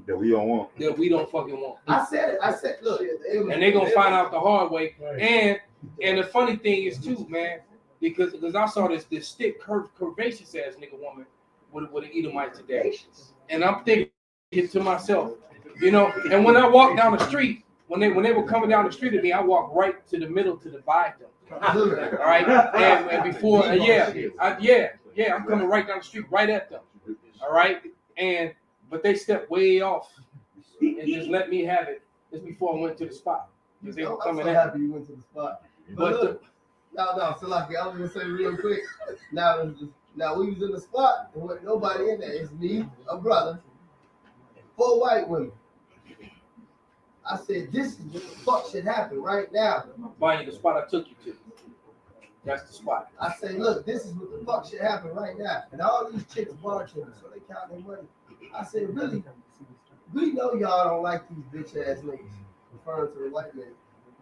that we don't want. That we don't fucking want. I said, look, and they gonna find out the hard way. And the funny thing is too, man, because I saw this stick curvaceous ass nigga woman with an Edomite today, and I'm thinking to myself, you know, and when I walk down the street, when they were coming down the street at me, I walk right to the middle to divide them. All right, and before, I'm coming right down the street, right at them. All right, but they stepped way off and just let me have it. Just before I went to the spot, because they were coming I'm so at happy me. you went to the spot. But look, no. So like I was gonna say real quick. Now we was in the spot and with nobody in there. It's me, a brother, 4 white women. I said, this is what the fuck should happen right now. Buying the spot I took you to. That's the spot. I say, look, this is what the fuck should happen right now. And all these chicks bartenders, so they count their money. I said, really, we know y'all don't like these bitch ass niggas, referring to the white man.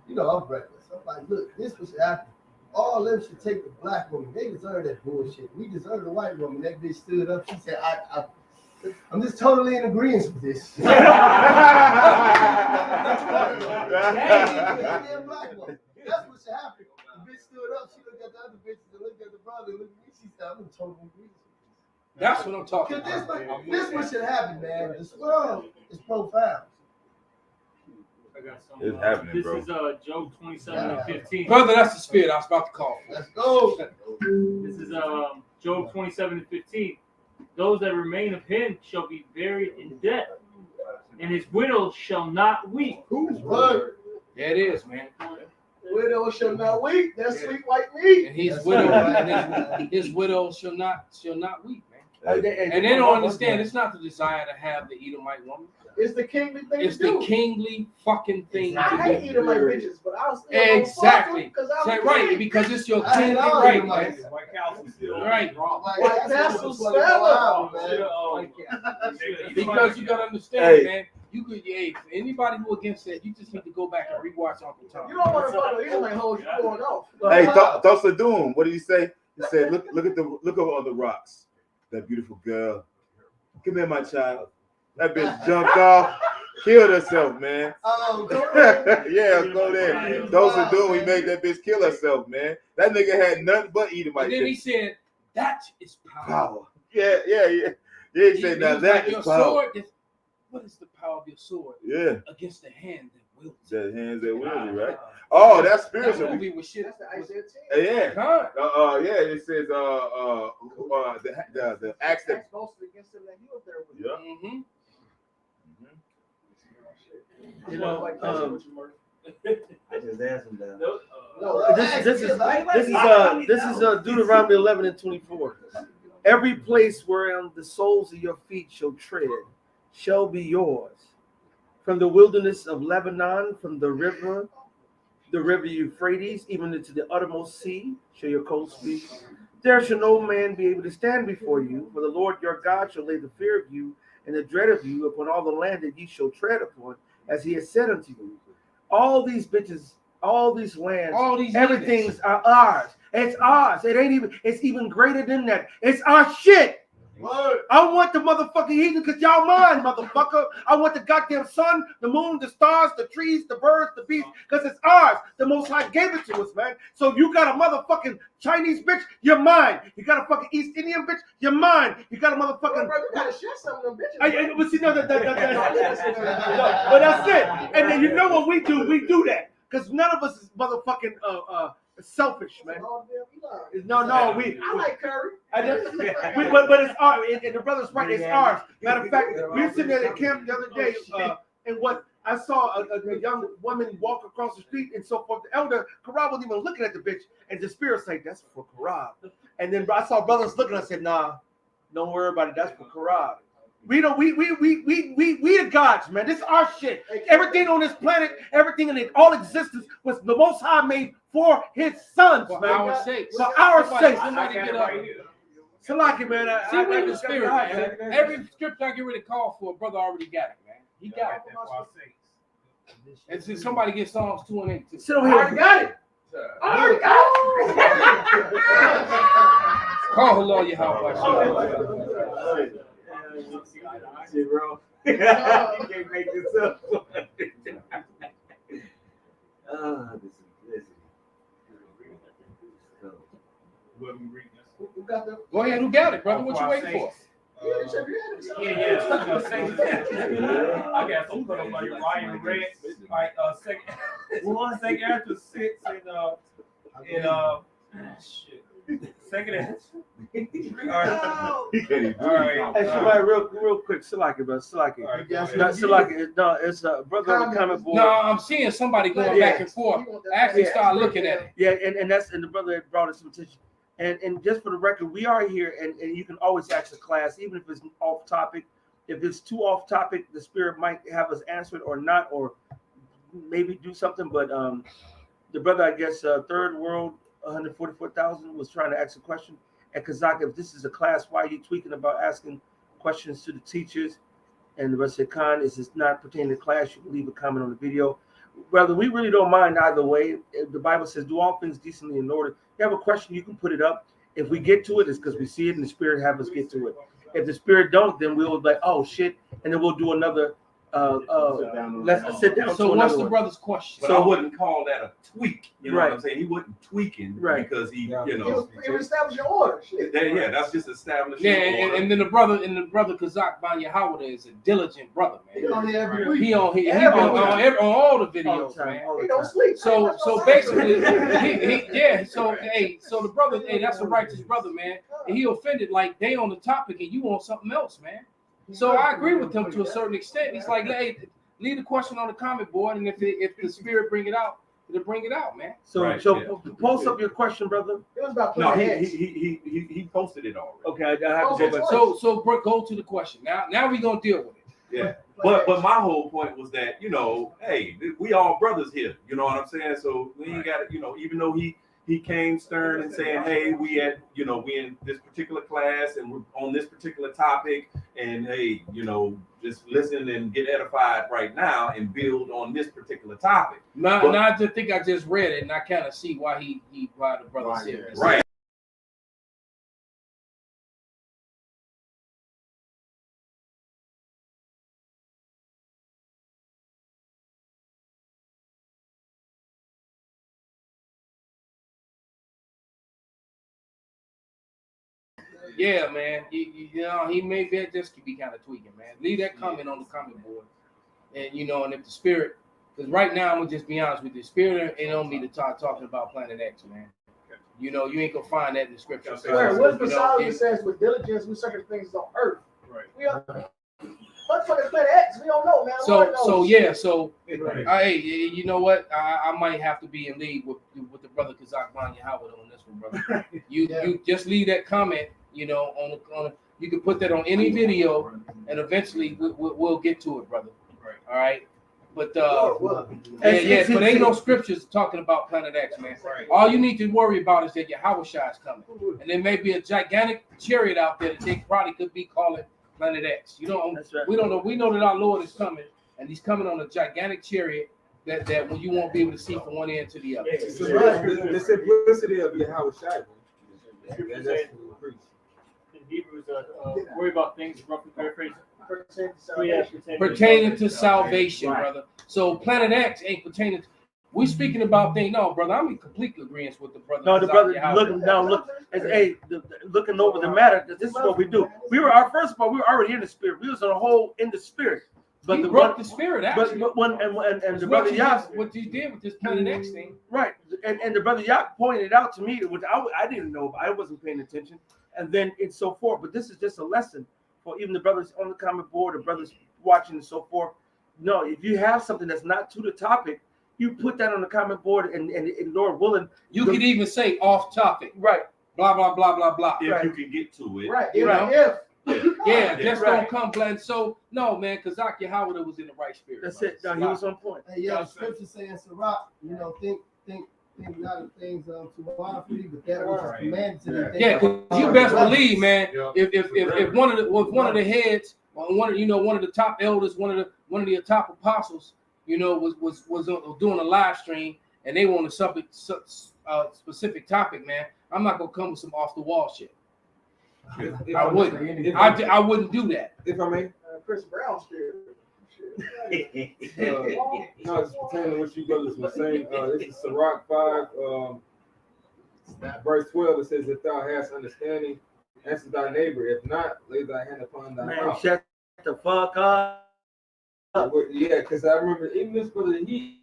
You know, I'm reckless. I'm like, look, this was happen. All them should take the black woman. They deserve that bullshit. We deserve the white woman. That bitch stood up. She said, I'm just totally in agreement with this. Black woman. That's what should happen. The bitch stood up. She looked at the other bitches and looked at the brother and looked at me. She said, I'm in total agreement. That's what I'm talking Because about. this what should happen, man. This world is profound. I got some, It's happening, this bro. is Job 27:15. Brother, that's the spirit I was about to call. Let's go. This is Job 27:15. Those that remain of him shall be buried in death, and his widow shall not weep. Who's word? There it is, man. Widow shall not weep. That's sweet white meat. And his That's widow, right. and his widow shall not weep, man. And And they don't understand. It's not the desire to have the Edomite woman. It's the kingly thing It's to do. the kingly fucking thing I to hate do. eating my bitches, but I was Exactly. because I Say was right, king. because it's your I ain't kingly all right, Edomite. man. White Castle still. Right. White Castle Stella. Because you gotta understand, Hey. man. You could, hey, for anybody who against that, you just need to go back and rewatch Uncle Tom. You don't want to fuck with these my hoes. You going off. Hey, thoughts of doom. What did he say? He said, "Look over on the rocks. That beautiful girl. Come here, my child. That bitch jumped off, killed herself, man. Yeah, go there. Those of doom. He made that bitch kill herself, man. That nigga had nothing but Edomite. And then he said, "That is power." Power. Yeah. He said, "Now was that like, is your power." sword is- what is the power of your sword Yeah, against the hand that wields it? the hands that wield it, right? Oh, that's That spiritual. movie was shit. That's the Isaiah 10. Yeah. Huh? Yeah. It says the acts that. Acts boasted against him that he was there with. Yeah. Mm-hmm. You know, I just asked him that. No, this is Deuteronomy 11:24. Every place wherein the soles of your feet shall tread shall be yours. From the wilderness of Lebanon, from the river Euphrates, even into the uttermost sea, shall your coast be. There shall no man be able to stand before you, for the Lord your God shall lay the fear of you and the dread of you upon all the land that ye shall tread upon, as he has said unto you. All these bitches, all these lands, All these everything's are ours. It's ours. It ain't even, it's even greater than that. It's our shit. I want the motherfucking heathen because y'all mine, motherfucker. I want the goddamn sun, the moon, the stars, the trees, the birds, the beasts, because it's ours. The Most High gave it to us, man. So you got a motherfucking Chinese bitch, you're mine. You got a fucking East Indian bitch, you're mine. You got a motherfucking. Bro, you gotta share some of them bitches. But see, no, but that's it. And then you know what we do? We do that because none of us is motherfucking selfish, man. No, we. I like curry. But it's ours, and the brother's right. It's ours. Matter of fact, we were sitting at camp the other day, and what I saw a young woman walk across the street and so forth. The elder Karab wasn't even looking at the bitch, and the spirit said, "That's for Karab." And then I saw brothers looking. I said, "Nah, don't worry about it. That's for Karab." We the gods, man. This is our shit. Everything on this planet, everything in all existence was the Most High made for His sons, For man. our sake. For our sake. Somebody get up. Salaki, man. See, we're in the spirit, man. Every scripture I get ready to call for, a brother already got it, man. He got it. And since somebody get Psalms 2 and 8. Sit over here. I already got it. Call her Lord Yahweh. Bro. You can't make this up. Who got the? Go ahead, who got it, brother? What you waiting for? Yeah. I got some put on like Ryan Red, like second after 6 and shit. Second after. All right. Hey, somebody, real quick, Salaki, bro. Salaki. No, it's a brother on the comment board. No, I'm seeing somebody going back and forth. I actually started looking at it. Yeah, and the brother that brought us some attention. And just for the record, we are here, and you can always ask the class, even if it's off topic. If it's too off topic, the spirit might have us answer it or not, or maybe do something, but the brother, I guess, third world, 144,000 was trying to ask a question. And Kazak, if this is a class, why are you tweaking about asking questions to the teachers? And the rest said, Khan, is this not pertaining to class? You can leave a comment on the video. Brother, we really don't mind either way. The Bible says, do all things decently in order. If you have a question, you can put it up. If we get to it, it's because we see it and the Spirit have us get to it. If the Spirit don't, then we'll be like, oh, shit. And then we'll do another, let's sit down. So what's the brother's question? But I wouldn't call that a tweak. You know Right. what I'm saying? He wasn't tweaking because he, It was establishing order. Shit. yeah, that's just establishing Yeah, order. and then the brother Kazak Ban Yahweh is a diligent brother, He man. on here every week. He on Every on all the All videos, the time, man. all the He don't time. sleep. So basically, so the brother, that's a righteous brother, man. And he offended like they on the topic and you want something else, man. So I agree with him to a certain extent. He's like, hey, leave the question on the comment board, and if the Spirit bring it out, it'll bring it out, man. So, Right, so yeah. post up your question, brother. It was about No, playing X. he posted it already. Okay, I have to go back. So go to the question. Now we gonna deal with it. Yeah. But my whole point was that, you know, hey, we all brothers here. You know what I'm saying? So we ain't got to, you know, even though he came stern and saying, hey, we in this particular class and we're on this particular topic, and hey, you know, just listen and get edified right now and build on this particular topic. Now But- I just think I just read it and I kind of see why why the brother said this. Right. Yeah, man. You know, he may be just be kind of tweaking, man. Leave that comment on the comment board, and you know, and if the Spirit, because right now I'm gonna just be honest with you, the Spirit ain't on me to talking about Planet X, man. You know, you ain't gonna find that in the scripture. Where what You the know, Solomon says with diligence, we search things on earth. Right. We are motherfuckers Planet X. We don't know, man. Lord knows. Hey, you know what? I might have to be in league with the brother Kazak Ban Yahweh on this one, brother. You just leave that comment, you know, on you can put that on any video, and eventually we'll get to it, brother. Right. All right. But It's- but ain't no scriptures talking about Planet X, man. All you need to worry about is that Yahweh Shai is coming, and there may be a gigantic chariot out there that they probably could be calling Planet X. You know, That's right. we don't know. We know that our Lord is coming, and He's coming on a gigantic chariot that you won't be able to see from one end to the other. The simplicity of Yahweh Shai, man. That's what we preach. In Hebrews, worry about things, roughly paraphrasing. Pertaining Pertaining to salvation, brother. So Planet X ain't pertaining. We speaking about things. No, brother, I'm in complete agreement with the brother. No, the Kazak brother Yahweh. looking down, looking over the matter. This is what we do. We were first of all, we were already in the Spirit. We was on a whole in the Spirit. But He the broke one, the Spirit, but actually. when and That's the what brother you Yah, did- what you did with this Planet X thing. right, and the brother Yah pointed out to me, which I didn't know, I wasn't paying attention, and then it's so forth. But this is just a lesson for even the brothers on the comment board, the brothers watching and so forth. No, if you have something that's not to the topic, you put that on the comment board, and Lord willing, You could even say off topic, right, blah blah blah blah blah. If Right. you can get to it. Right. You know? If Yeah, just Right. don't come blend. So no, man, Kazak Yahweh was in the right spirit. that's brother. it. No, he was on point. Hey, yeah, the scripture saying, Sirach, you know, think not of things too wildly, but that which is commanded to thee. Yeah, because you best believe, man. Yeah. If one of the heads, or one of the top elders, one of the top apostles, you know, was doing a live stream, and they want a specific topic, man, I'm not gonna come with some off the wall shit. If I wouldn't. I wouldn't do that. If I may, Chris Brown spirit. no, it's pertaining to what you brothers were saying. This is Sirach 5, verse 12. It says, "If thou hast understanding, answer thy neighbor. If not, lay thy hand upon thy Man, mouth." shut the fuck up. Yeah, because I remember even this brother, he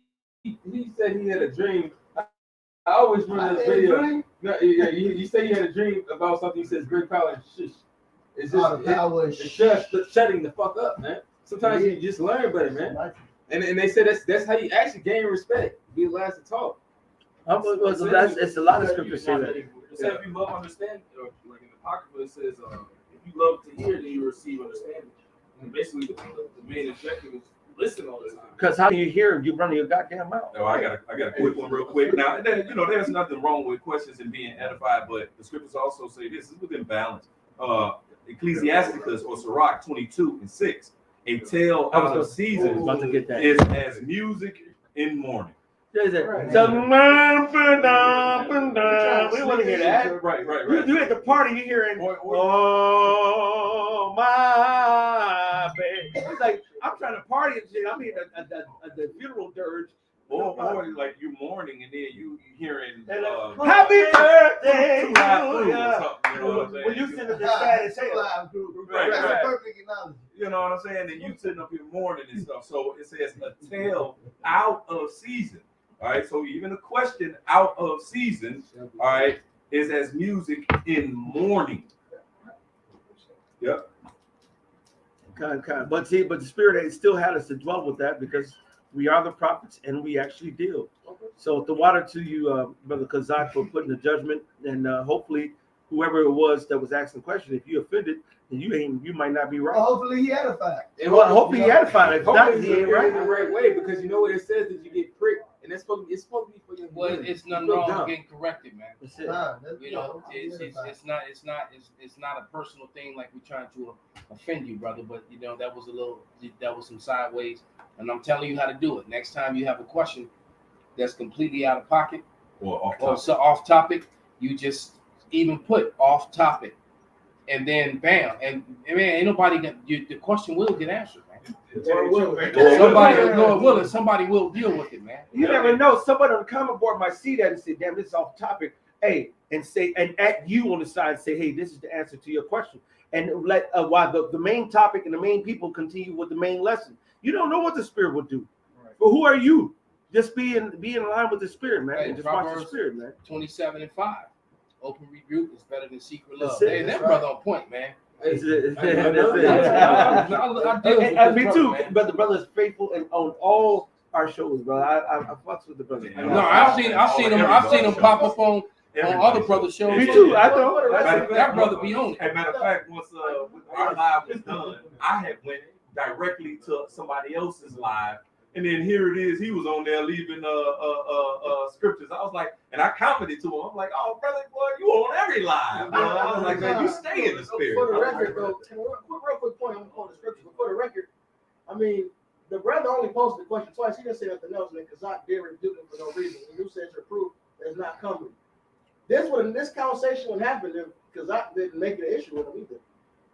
said he had a dream. I always remember this video. No, yeah, you say you had a dream about something. He says, "Great power and shush." It's just shutting the fuck up, man. Sometimes you just learn better, man. And they say that's how you actually gain respect. Be the last to talk. It's a lot of scriptures say that. It says if you love understanding, or like in the Apocrypha, it says if you love to hear, then you receive understanding. And basically, the main objective is listen all the time. Because how do you hear him? You running your goddamn mouth. Oh, I got a quick one real quick. Now, there's nothing wrong with questions and being edified, but the scriptures also say this is within balance. Ecclesiasticus or Sirach 22:6, a tale out of season about to get that. is as music in mourning. There's it. So, we want to hear that. Right. You at the party, you hearing, oh my baby. It's like I'm trying to party and shit. I'm hearing the funeral dirge. Or like you mourning and then you hearing happy birthday to to you. you. When you sit at the side and say, That's a perfect analogy. You know what I'm saying? And you sitting up here mourning and stuff. So it says a tale out of season. All right. So even a question out of season, all right, is as music in mourning. Yep. Kind. But see, the Spirit still had us to dwell with that because we are the prophets and we actually deal. So the water to you, Brother Kazak, for putting the judgment, and hopefully whoever it was that was asking the question, if you offended, then you might not be right. Well, hopefully he edified. Well, hopefully he edified. If not, Hopefully he ain't right. the right way, because you know what it says that you get pricked, and it's supposed to be for your. Well, it's nothing wrong with getting corrected, man. That's it. You know, it's not a personal thing like we're trying to offend you, brother. But you know, that was some sideways, and I'm telling you how to do it. Next time you have a question that's completely out of pocket Or off or topic. so off topic, you just even put off topic, and then bam, and man, ain't nobody the question will get answered, man. Somebody will deal with it, man. You never know. Somebody on the comment board might see that and say, "Damn, this is off topic." Hey, and at you on the side say, "Hey, this is the answer to your question." And let while the main topic and the main people continue with the main lesson. You don't know what the Spirit will do. But who are you? Just be in line with the Spirit, man. Hey, and just watch the Proverbs Spirit, man. 27:5. Open rebuke is better than secret love. That's it. Hey, that brother on point, man. That's it. Me too. But the brother is faithful and on all our shows, brother. I fucks with the brother. No, I've seen him pop up on other brother shows. Me too. I know. That brother be on it. As a matter of fact, once our live was done, I had went directly to somebody else's live, and then here it is. He was on there leaving scriptures. I was like, and I commented to him. I'm like, oh, brother, boy, you on every live. I was like, man, you stay in the spirit. For the record, though, real quick point, I'm on the scripture. But for the record, I mean, the brother only posted the question twice. He didn't say nothing else, man, because I did rebuke him for no reason. And you said your proof is not coming. This conversation would happen because I didn't make it an issue with him either.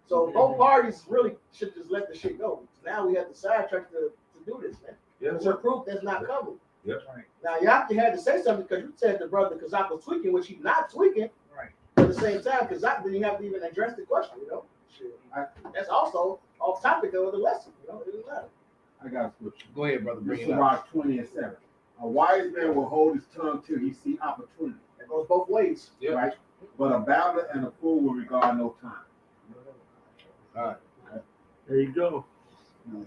So both parties really should just let the shit go. Now we have to sidetrack to do this, man. It's your proof that's not coming. Yep. Now Yaki had to say something because you said the brother Kazak was tweaking, which he's not tweaking. Right. At the same time, Kazak didn't have to even address the question, you know. Shit. That's also off topic of the lesson, you know. It doesn't matter. I got a scripture. Go ahead, brother. Bring This it is up. Mark 20:7. A wise man will hold his tongue till he see opportunity. It goes both ways. Yep. Right? But a babbler and a fool will regard no time. All right. There you go. The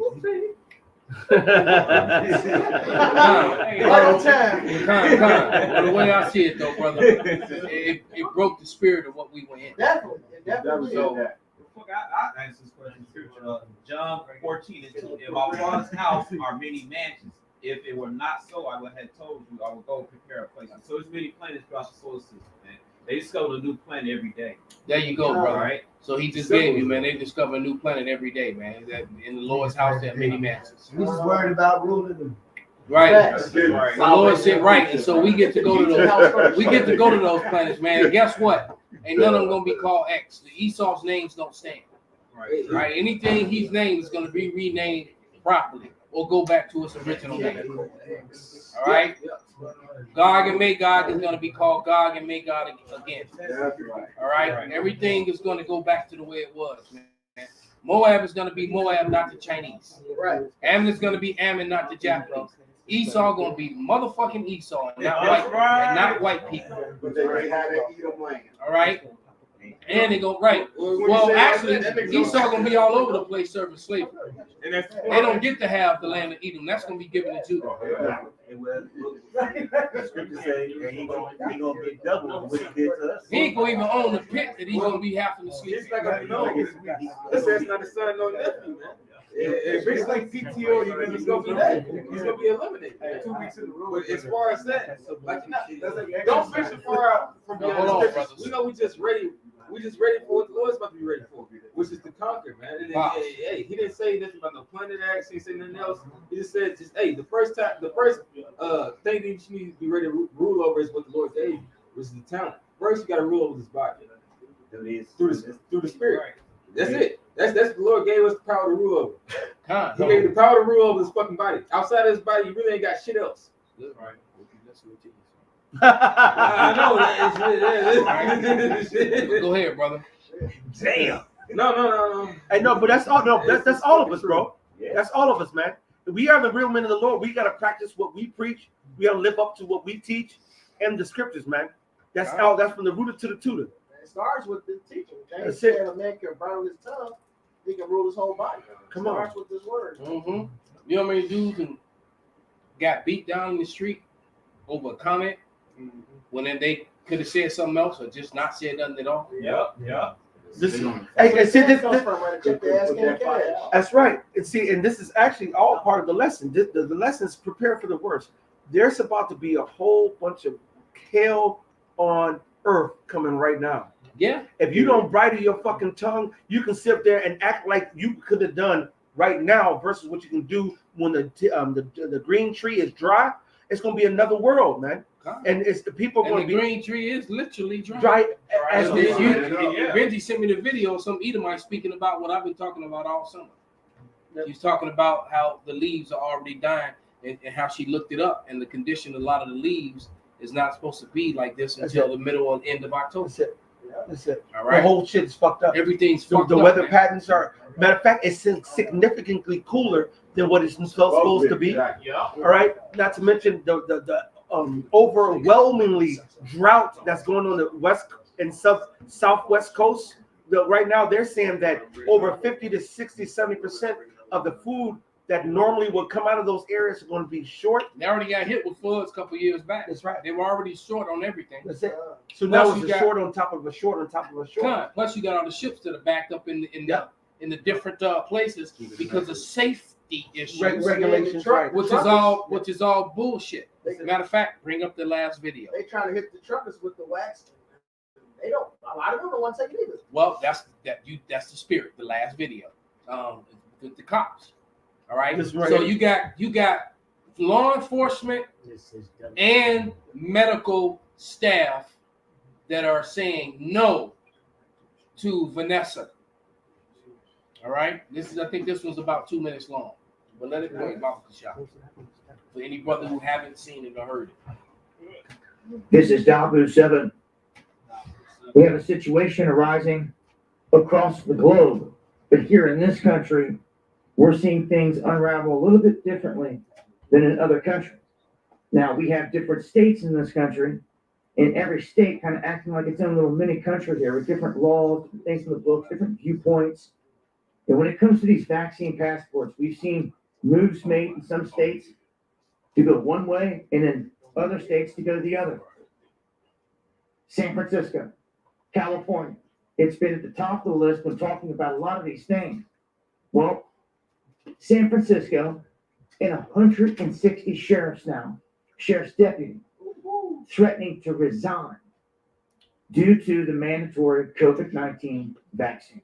way I see it, though, brother, it broke the spirit of what we were in. Definitely. It definitely So, that. Look, I answer this question too. John 14:2. In my father's house are many mansions. If it were not so, I would have told you I would go prepare a place. So there's many planets throughout the solar system, man. They discover a new planet every day. there you go, brother. All right. So he just gave you, man. They discover a new planet every day, man. That in the Lord's house, there are many mansions. We just worried about ruling them. Right. Facts. The Lord said right, and so we get to go to those. We get to go to those planets, man. And guess what? Ain't none of them gonna be called X. The Esau's names don't stand. Right. Right. Anything he's named is gonna be renamed properly or go back to its original name. All right. Gog and Magog is gonna be called Gog and Magog again. All right. Everything is gonna go back to the way it was, man. Moab is gonna be Moab, not the Chinese. Right. Ammon is gonna be Ammon, not the Japanese. Esau gonna be motherfucking Esau, and not That's white, right. and not white people. But they had that Edom land. All right. And they go right. Well, actually, Esau gonna be all over the place serving slavery. And that's They don't get to have the land of Edom. That's gonna be given to Judah. The scripture say that he gonna get double what he did to us. He ain't gonna even own the pit that he's gonna be having to sleep. It's not gonna know. This is not a son, no nephew, man. He It's like PTO, you're gonna be that. He's gonna be eliminated. 2 weeks in the room. But as far as that, like, don't venture far out from the Hold on, other brothers. scriptures. We know we just ready. We just ready for what the Lord's about to be ready for, which is to conquer, man. And Wow. hey, he didn't say nothing about no planet X. He didn't say nothing else. He just said, the first thing that you need to be ready to rule over is what the Lord gave you, which is the talent. First, you got to rule over this body through the spirit. That's it. That's what the Lord gave us the power to rule over. He gave the power to rule over this fucking body. Outside of this body, you really ain't got shit else. Right. I know. Go ahead, brother. Damn. No. I know, but that's all. No, that's all of us, bro. That's all of us, man. If we are the real men of the Lord, we gotta practice what we preach. We gotta live up to what we teach and the scriptures, man. That's all. That's from the rooter to the tutor. It starts with the teaching. James That's said it. a man can bridle his tongue, he can rule his whole body. Come on. Starts with this word. Mm-hmm. You know how many dudes got beat down in the street over a comment when then they could have said something else or just not said nothing at all? Yeah. This, Cash. that's right. And see, and this is actually all part of the lesson. The lessons prepare for the worst. There's about to be a whole bunch of hell on earth coming right now. Yeah. If you don't bridle your fucking tongue, you can sit there and act like you could have done right now versus what you can do when the green tree is dry. It's gonna be another world, man. And it's the people And going the to be green tree is literally dry. dry as And we Benji sent me the video of some Edomite speaking about what I've been talking about all summer. He's talking about how the leaves are already dying and how she looked it up, and the condition a lot of the leaves is not supposed to be like this until the middle or end of October. That's it. That's it. All right. The whole shit is fucked up. Everything's fucked the up. weather Man. patterns are. Matter of fact, it's significantly cooler than what it's supposed to be. Yeah. All right. Not to mention the overwhelmingly drought that's going on the west and southwest coast. Right now, they're saying that over 50 to 60, 70% of the food that normally would come out of those areas are going to be short. They already got hit with floods a couple years back. That's right. They were already short on everything. That's it. So Plus now it's you a got- short on top of a short on top of a short. Plus, you got all the ships that are backed up in the different places because of safety issues, Regulations, right? which is all bullshit. Matter of fact, bring up the last video. They trying to hit the truckers with the wax. They don't. A lot of them don't want to take it either. Well, that's the spirit. The last video, the cops. All right. This right So here. you got law enforcement and medical staff that are saying no to Vanessa. All right. I think this was about 2 minutes long, but let it play about the shot for any brother who haven't seen it or heard it. This is Dabu 7. We have a situation arising across the globe, but here in this country, we're seeing things unravel a little bit differently than in other countries. Now, we have different states in this country, and every state kind of acting like its own little mini country here with different laws, different things in the books, different viewpoints. And when it comes to these vaccine passports, we've seen moves made in some states to go one way and in other states to go the other. San Francisco, California, it's been at the top of the list when talking about a lot of these things. Well, San Francisco and 160 sheriffs deputies, threatening to resign due to the mandatory COVID-19 vaccine.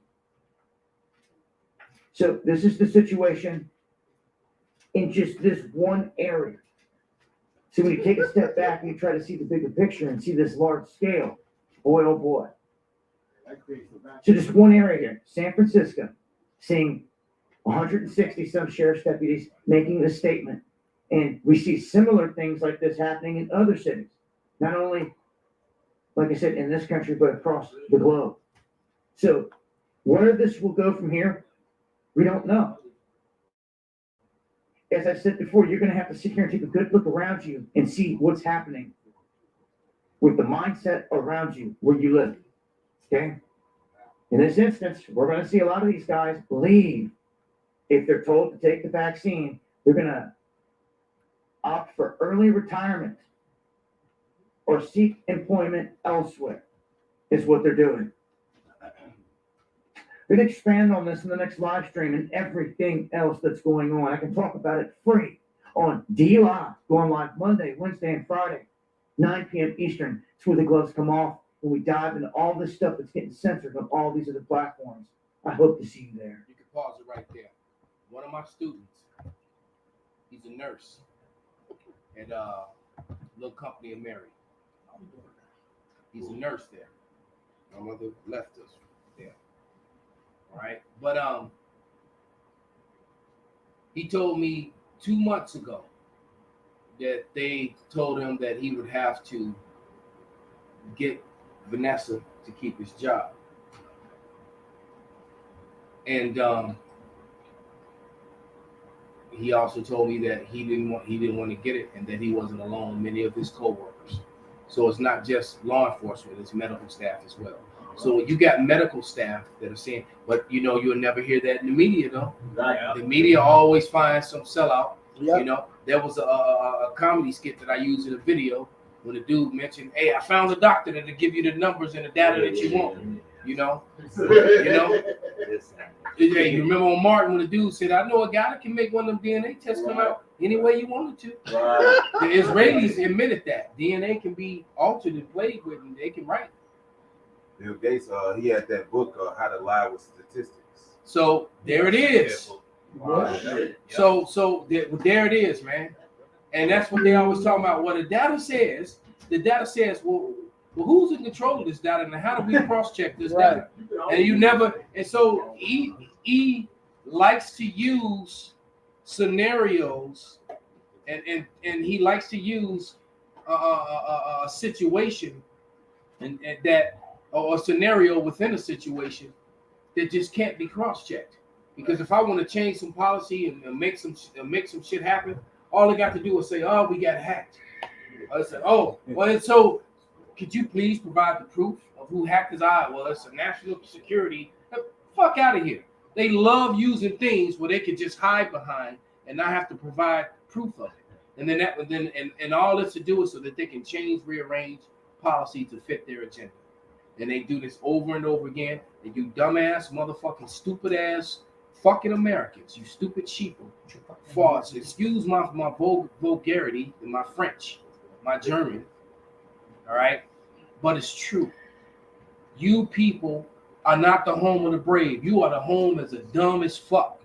So this is the situation in just this one area. So when you take a step back and you try to see the bigger picture and see this large scale, boy, oh boy. So just one area here, San Francisco, seeing 160 some sheriff's deputies making this statement. And we see similar things like this happening in other cities. Not only, like I said, in this country, but across the globe. So where this will go from here, we don't know. As I said before, you're going to have to sit here and take a good look around you and see what's happening with the mindset around you where you live. Okay? In this instance, we're going to see a lot of these guys believe if they're told to take the vaccine, they're going to opt for early retirement or seek employment elsewhere, is what they're doing. We're going to expand on this in the next live stream and everything else that's going on. I can talk about it free on DLive, going live Monday, Wednesday, and Friday, 9 p.m. Eastern. It's where the gloves come off when we dive into all this stuff that's getting censored on all these other platforms. I hope to see you there. You can pause it right there. One of my students, he's a nurse at a little company in Mary. He's a nurse there. My mother left us there. All right. But he told me 2 months ago that they told him that he would have to get Vanessa to keep his job. And he also told me that he didn't want to get it, and that he wasn't alone. Many of his coworkers. So it's not just law enforcement; it's medical staff as well. So you got medical staff that are saying, but you'll never hear that in the media, though. Right. The media always finds some sellout. Yep. There was a comedy skit that I used in a video when a dude mentioned, "Hey, I found a doctor that'll give you the numbers and the data that you want." Hey, you remember on Martin when the dude said, "I know a guy that can make one of them DNA tests come out any way you wanted to." Right. The Israelis admitted that DNA can be altered and played with, and they can write. Bill Gates, he had that book, How to Lie with Statistics. So there it is. Wow. So there it is, man. And that's what they always talk about. What the data says, well, who's in control of this data, and how do we cross-check this data? And so he likes to use scenarios, and he likes to use a situation and that, or a scenario within a situation that just can't be cross-checked. Because if I want to change some policy and make some shit happen, all I got to do is say, "Oh, we got hacked." I said, "Oh, well, and so could you please provide the proof of who hacked his eye?" Well, it's a national security. Fuck out of here. They love using things where they can just hide behind and not have to provide proof of it. And then all it's to do is so that they can change, rearrange policy to fit their agenda. And they do this over and over again. They do dumbass, motherfucking, stupid ass, fucking Americans. You stupid sheeple. False. Excuse my vulgarity and my French, my German. All right, but it's true. You people are not the home of the brave. You are the home as a dumb as fuck,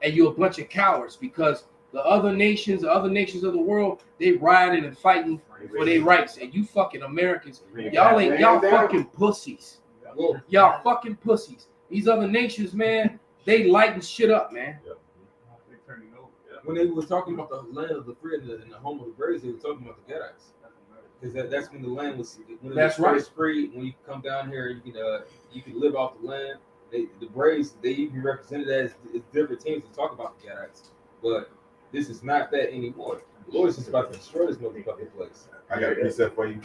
and you're a bunch of cowards because the other nations of the world, they rioting and fighting for their rights, and you fucking Americans, y'all fucking pussies. Y'all fucking pussies. These other nations, man, they lighten shit up, man. When they were talking about the land of the free and the home of the brave, they were talking about the Gadites. Because that's when the land was free. When you come down here, you can live off the land. The Braves, they even represented as different teams to talk about the Gadites. But this is not that anymore. The Lord is just about to destroy this motherfucking place. I got a precept for you.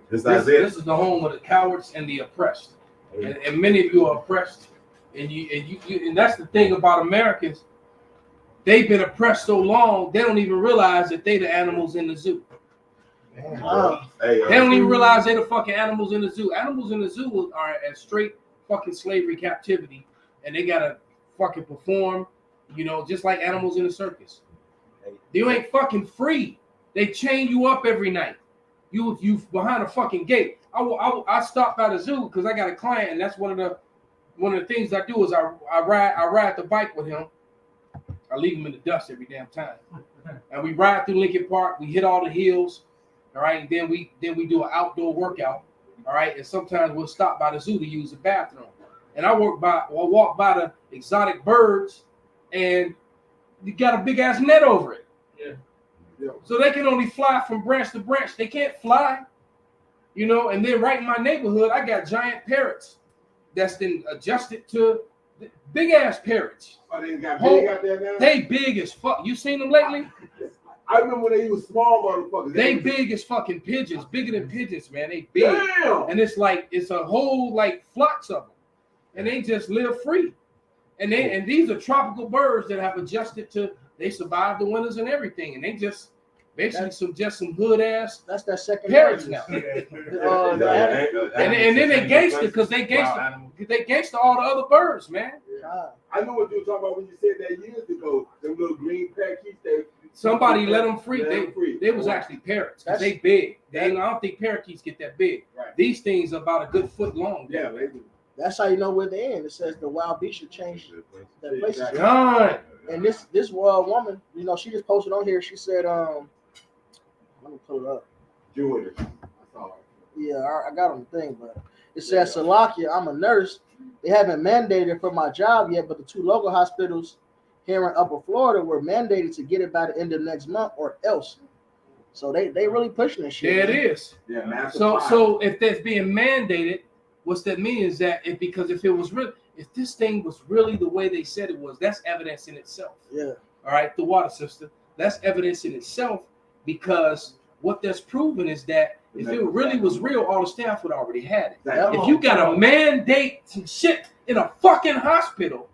This is the home of the cowards and the oppressed, and many of you are oppressed. And that's the thing about Americans. They've been oppressed so long, they don't even realize that they the animals in the zoo. They don't even realize they're the fucking animals in the zoo. Animals in the zoo are at straight fucking slavery captivity, and they gotta fucking perform, just like animals in a circus. You ain't fucking free. They chain you up every night. You behind a fucking gate. I stopped by the zoo because I got a client, and that's one of the things I do is I ride the bike with him. I leave him in the dust every damn time, and we ride through Lincoln Park. We hit all the hills. All right, and then we do an outdoor workout. All right, and sometimes we'll stop by the zoo to use the bathroom. And I walk by the exotic birds, and you got a big ass net over it. Yeah. So they can only fly from branch to branch. They can't fly, And then right in my neighborhood, I got giant parrots that's been adjusted to big ass parrots. Oh, they got big out there now? They big as fuck. You seen them lately? I remember when they was small motherfuckers. They big as fucking pigeons, bigger than pigeons, man. They big. Damn. And it's a whole flocks of them. And they just live free. And these are tropical birds that have adjusted to, they survive the winters and everything. And Basically, some hood ass. That's that second parents marriage. now. And then they gangster because they gangster all the other birds, man. I know what you were talking about when you said that years ago. Them little green parakeets. Somebody let them free. They was actually parrots because they big. I don't think parakeets get that big. Right. These things are about a good foot long. Yeah, they do. That's how you know where they end. It says the wild beast should change their places. John. And this woman, you know, she just posted on here. She said, let me pull it up. Jordan. Yeah, I got on the thing, but it says, Salakia, I'm a nurse. They haven't mandated for my job yet, but the 2 local hospitals here in Upper Florida were mandated to get it by the end of next month or else. So they really pushing this shit. There it is. Yeah, so if that's being mandated, what's that mean is that if this thing was really the way they said it was, that's evidence in itself. Yeah. All right, the water sister. That's evidence in itself because what that's proven is that if it really was real, all the staff would already had it. If you got to mandate some shit in a fucking hospital,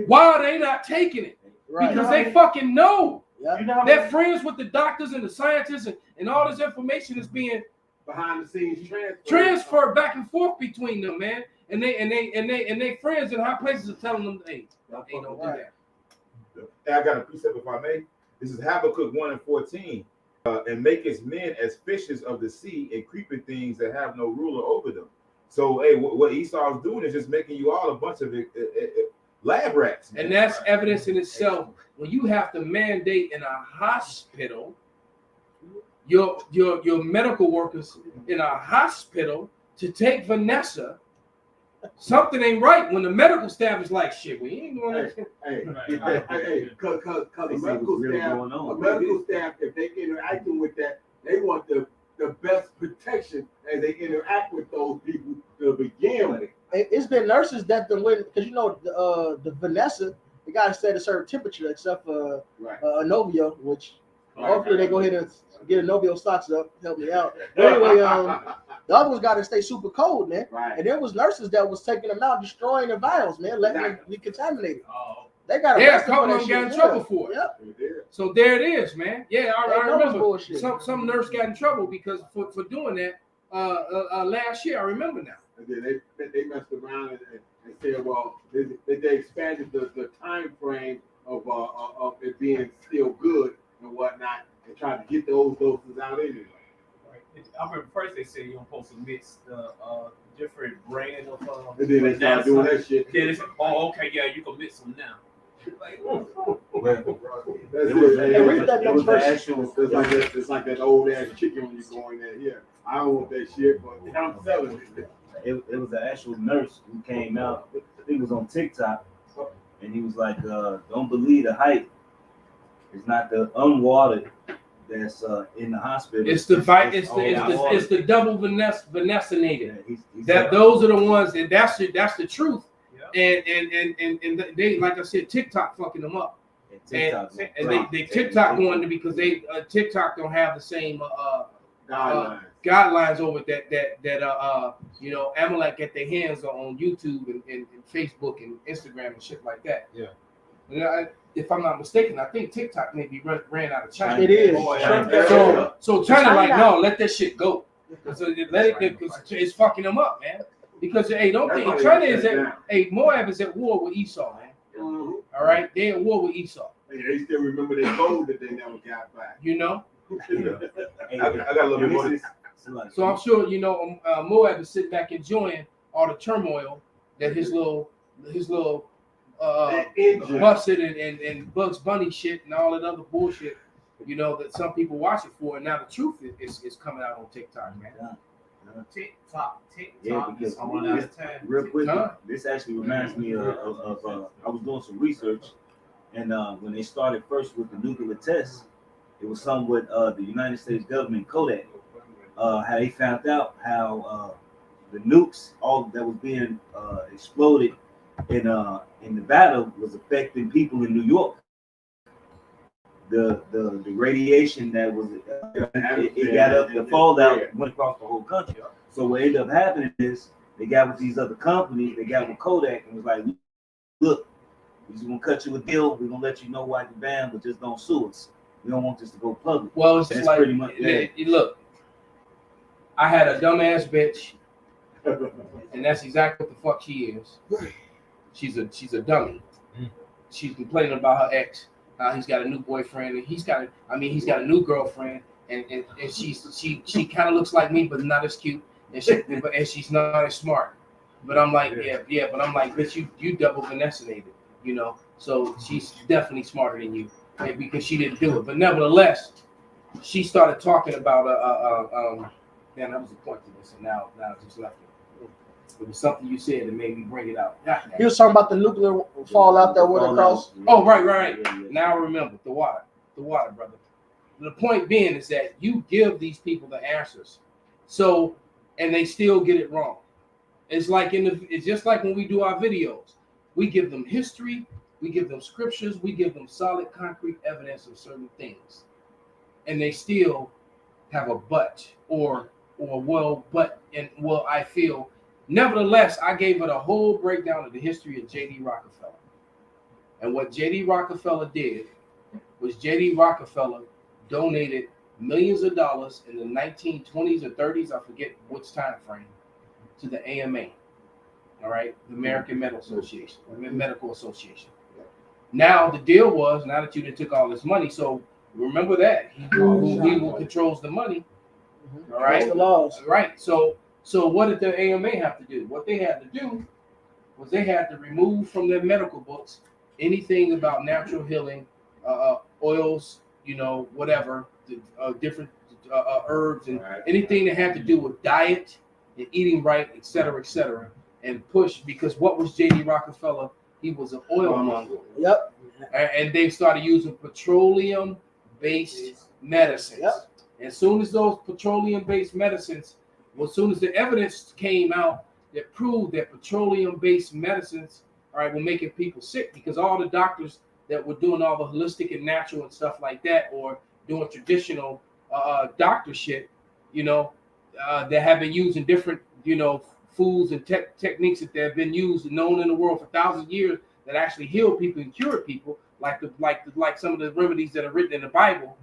why are they not taking it? Right. Because they fucking know. Yeah. You know how They're many- friends with the doctors and the scientists and all this information is being behind the scenes transferred back and forth between them, man. And they friends in high places are telling them, hey, don't do that. And I got a precept if I may. This is Habakkuk 1:14. And make his men as fishes of the sea and creeping things that have no ruler over them. So, hey, what Esau is doing is just making you all a bunch of lab rats. And that's evidence in itself. When you have to mandate in a hospital, your medical workers in a hospital to take Vanessa, something ain't right when the medical staff is like, shit, we ain't going to. Because the medical staff, if they interacting with that, they want the best protection as they interact with those people to begin with. It's been nurses that been waiting because you know the Vanessa, they gotta set a certain temperature except for Novio, which hopefully they go ahead and get a Novio stocks up, help me out. But anyway, the other ones gotta stay super cold, man. Right. And there was nurses that was taking them out, destroying the vials, man, letting them be contaminated. They got a couple of them got in trouble for it. Yep. So there it is, man. Yeah, I remember bullshit. some nurse got in trouble because for doing that last year. I remember now. And then they messed around and said, well, they expanded the time frame of it being still good and whatnot, and tried to get those doses out anyway. I remember first they said you're supposed to mix the different brand of And then they started doing that shit. Then they said, oh, okay, yeah, you can mix them now. Like, It's like that old ass chicken when you go in there. Yeah, I don't want that shit, but I'm selling it. It was an actual nurse who came out. I think it was on TikTok, and he was like, "Don't believe the hype. It's not the unwatered that's in the hospital. It's the double Vanessinated. Those are the ones that that's the truth. And they, like I said, TikTok fucking them up. And they TikTok going to because they TikTok don't have the same guidelines over that Amalek get their hands on YouTube and Facebook and Instagram and shit like that. Yeah. And if I'm not mistaken, I think TikTok maybe ran out of China. It is. So China like, no, let that shit go. Because it's fucking them up, man. Because don't think China is Moab is at war with Esau, man. Mm-hmm. All right, they at war with Esau. They still remember their gold that they never got back. You know. I got a little bit more. So I'm sure Moab is sitting back enjoying all the turmoil that his little busted and Bugs Bunny shit and all that other bullshit, that some people watch it for. And now the truth is coming out on TikTok, man. TikTok. Yeah, because real quick, this actually reminds me of I was doing some research, and when they started first with the nuclear tests, it was something with the United States government, Kodak, how they found out how the nukes, all that was being exploded in the battle, was affecting people in New York. The radiation that was it got up, the fallout went across the whole country. So what ended up happening is they got with these other companies, they got with Kodak and was like, look, we're just gonna cut you a deal, we're gonna let you know why you banned, but just don't sue us. We don't want this to go public. Well, it's That's like, pretty much look, I had a dumbass bitch, and that's exactly what the fuck she is. She's a dummy. She's complaining about her ex. He's got a new boyfriend, and he's got a new girlfriend, and she kind of looks like me, but not as cute, and she's not as smart. But I'm like, yeah, but I'm like, bitch, you double Vanessated, you know. So she's definitely smarter than you, because she didn't do it. But nevertheless, she started talking about man, that was the point to this, and now I just left it. It was something you said that made me bring it out. He was talking about the nuclear fallout that went across. Oh, right. Now I remember the water, brother. The point being is that you give these people the answers, so and they still get it wrong. It's just like when we do our videos, we give them history, we give them scriptures, we give them solid, concrete evidence of certain things, and they still have a but or I feel. Nevertheless, I gave it a whole breakdown of the history of J.D. Rockefeller. And what J.D. Rockefeller did was J.D. Rockefeller donated millions of dollars in the 1920s or 30s, I forget which time frame, to the AMA, all right, the American Medical Association. Now, the deal was, now that you done took all this money, so remember that, who controls the money, all right? That's the laws. Right, so what did the AMA have to do? What they had to do was they had to remove from their medical books anything about natural healing, oils, whatever, different herbs, and anything that had to do with diet and eating right, et cetera, and push, because what was J.D. Rockefeller? He was an oil monger. Yep. And they started using petroleum-based medicines. Yep. As soon as those petroleum-based medicines, as soon as the evidence came out that proved that petroleum-based medicines, all right, were making people sick, because all the doctors that were doing all the holistic and natural and stuff like that, or doing traditional doctor shit, that have been using different, foods and techniques that have been used and known in the world for thousands of years that actually heal people and cure people, like some of the remedies that are written in the Bible.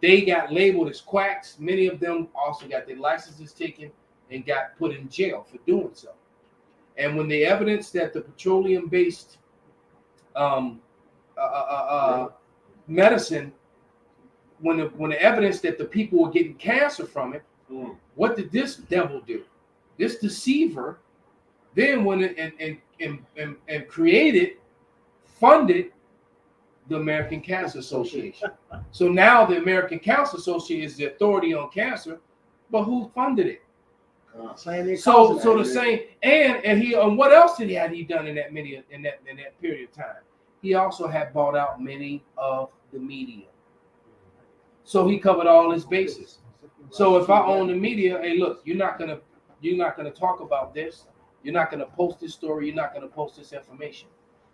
They got labeled as quacks. Many of them also got their licenses taken and got put in jail for doing so. And when the evidence that the petroleum-based medicine, when the evidence that the people were getting cancer from it, what did this devil do? This deceiver then went and created, funded the American Cancer Association. So now the American Cancer Association is the authority on cancer, but who funded it? So the same, and he, what else had he done in that period of time? He also had bought out many of the media. So he covered all his bases. So if I own the media, hey, look, you're not gonna talk about this. You're not gonna post this story. You're not gonna post this information.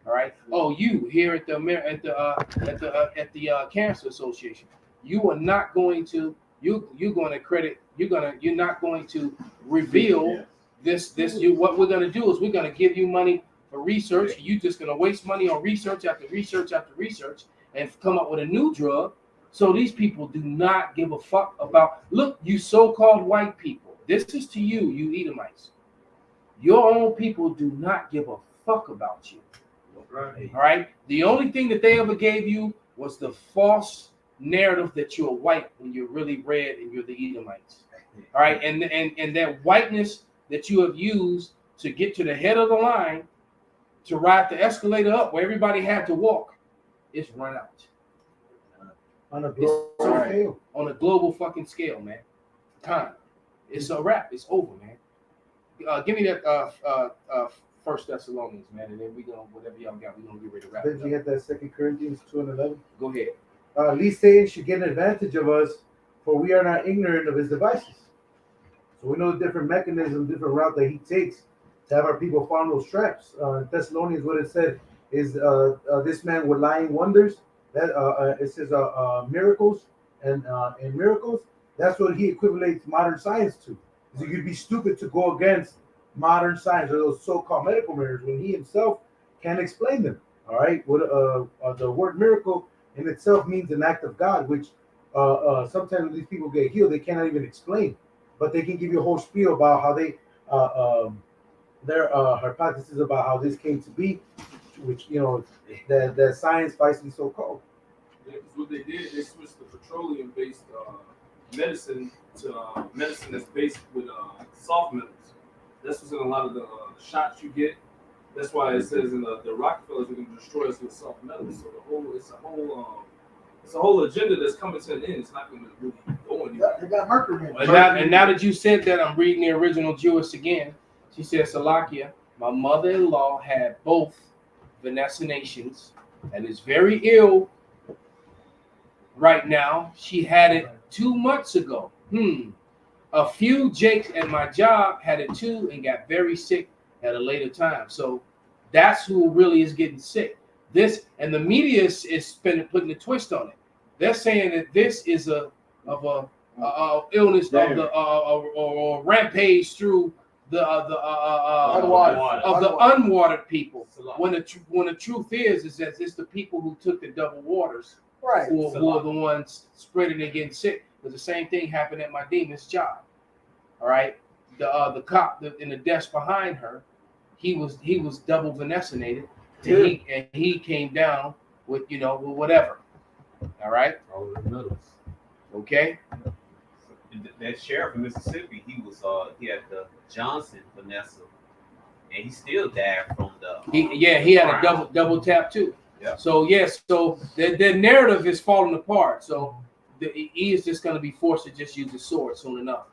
All right. Oh, you here at the Cancer Association, you are not going to you're not going to reveal this. What we're going to do is we're going to give you money for research. You're just going to waste money on research after research after research and come up with a new drug. So these people do not give a fuck about. Look, you so-called white people. This is to you, you Edomites. Your own people do not give a fuck about you. Right. All right. The only thing that they ever gave you was the false narrative that you're white when you're really red and you're the Edomites. All right. And that whiteness that you have used to get to the head of the line, to ride the escalator up where everybody had to walk, it's run out. On a global scale. On a global fucking scale, man. Time. It's a wrap. It's over, man. Give me that First Thessalonians, man, and then we gonna whatever y'all got, we gonna get ready to wrap it Then you up. get that 2 Corinthians 2:11. Go ahead. Least Satan should get an advantage of us, for we are not ignorant of his devices. So we know the different mechanisms, different route that he takes to have our people fall in those traps. Thessalonians, what it said is this man with lying wonders. That it says miracles and miracles. That's what he equates modern science to. So you'd be stupid to go against modern science or those so-called medical miracles when he himself can't explain them. All right, what the word miracle in itself means an act of God, which sometimes when these people get healed, they cannot even explain, but they can give you a whole spiel about how they their hypothesis about how this came to be, which that science wisely so called. Yeah, because what they did, they switched the petroleum-based medicine to medicine that's based with soft metals. That's what's in a lot of the shots you get. That's why it says in the Rockefellers are going to destroy us with soft metals. So it's a whole agenda that's coming to an end. It's not going to really go anywhere. They got mercury in it. And now that you said that, I'm reading the original Jewess again. She said, Salakia, my mother-in-law had both Vanessa Nations and is very ill right now. She had it 2 months ago. A few Jakes at my job had it too and got very sick at a later time. So that's who really is getting sick. This and the media is putting a twist on it. They're saying that this is a illness of the or rampage through the unwatered people. When the truth is that it's the people who took the double waters, right, who are the ones spreading and getting sick. But the same thing happened at my demon's job. All right, the cop in the desk behind her, he was double vaccinated, and he came down with whatever. All right, all the medals. Okay. That sheriff in Mississippi, he had the Johnson Vanessa, and he still died from the. He had a double tap too. Yeah. So so their narrative is falling apart. So he is just going to be forced to just use the sword soon enough.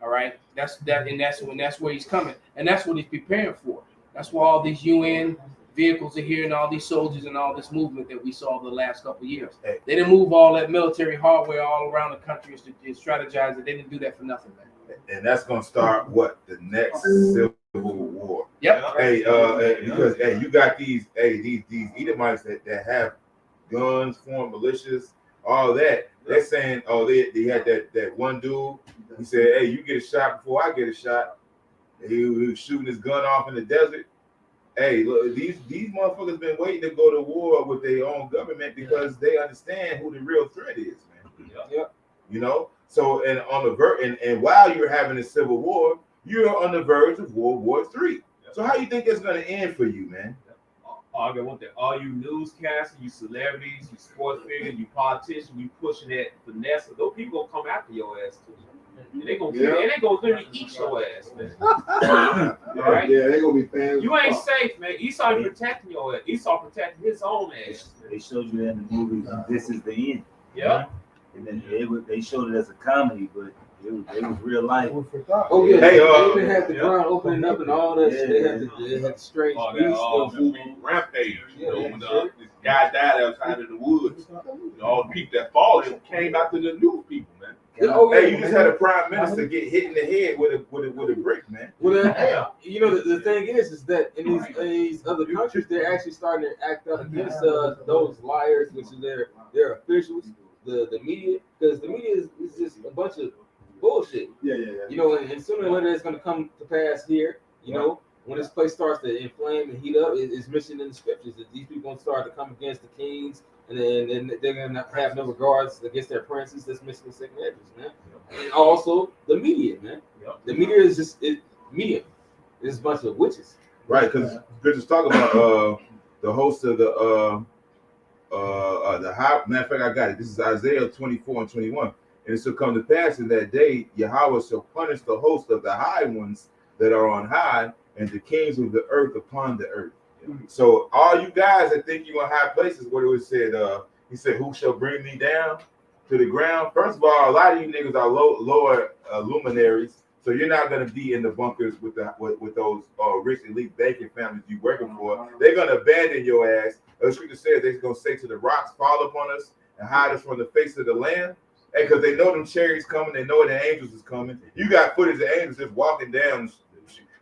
All right, that's where he's coming, and that's what he's preparing for. That's why all these UN vehicles are here, and all these soldiers and all this movement that we saw the last couple of years. They didn't move all that military hardware all around the country and strategize it. They didn't do that for nothing, man. And that's gonna start the next civil war. Yep. Because you got these Edomites that have guns, formed militias, all that. They're saying, they had that one dude. He said, "Hey, you get a shot before I get a shot." He was shooting his gun off in the desert. Hey, look, these motherfuckers been waiting to go to war with their own government because they understand who the real threat is, man. Yeah. So and on the and while you're having a civil war, you're on the verge of World War III. So how you think it's gonna end for you, man? I want that. All you newscasters, you celebrities, you sports figures, you politicians, you pushing that Vanessa. Those people gonna come after your ass too. And they gonna literally eat your ass, man. Right? Yeah, they gonna be fans. You ain't safe, man. Esau ain't protecting your ass. Esau protecting his own ass. They showed you that in the movie. This is the end. Yeah. And then they showed it as a comedy, but it was real life. Oh yeah, they had the ground opening up and all that. They had the strange rampage. When this guy died outside of the woods, all the people that followed him came after the new people, man. You just had a prime minister get hit in the head with a brick, man. Well, the thing is that in these other countries, they're actually starting to act up against those liars, which is their officials, the media, because the media is just a bunch of bullshit. Yeah. And sooner or later it's going to come to pass here. When this place starts to inflame and heat up, it's mentioned in the scriptures that these people going to start to come against the kings, and then they're going to have no regards against their princes. That's missing the second edges, man. And also the media, man. The media is just media. It's a bunch of witches. Right, because Chris talking about the host of the high. Matter of fact, I got it. This is Isaiah 24 and 21. And it shall come to pass in that day, Yahweh shall punish the host of the high ones that are on high, and the kings of the earth upon the earth. So all you guys that think you're in high places, what it was said, he said, "Who shall bring me down to the ground?" First of all, a lot of you niggas are lower luminaries, so you're not gonna be in the bunkers with those rich elite banking families you working for. They're gonna abandon your ass. The scripture says they're gonna say to the rocks, "Fall upon us and hide us from the face of the land." Hey, because they know them chariots coming, they know the angels is coming. You got footage of angels just walking down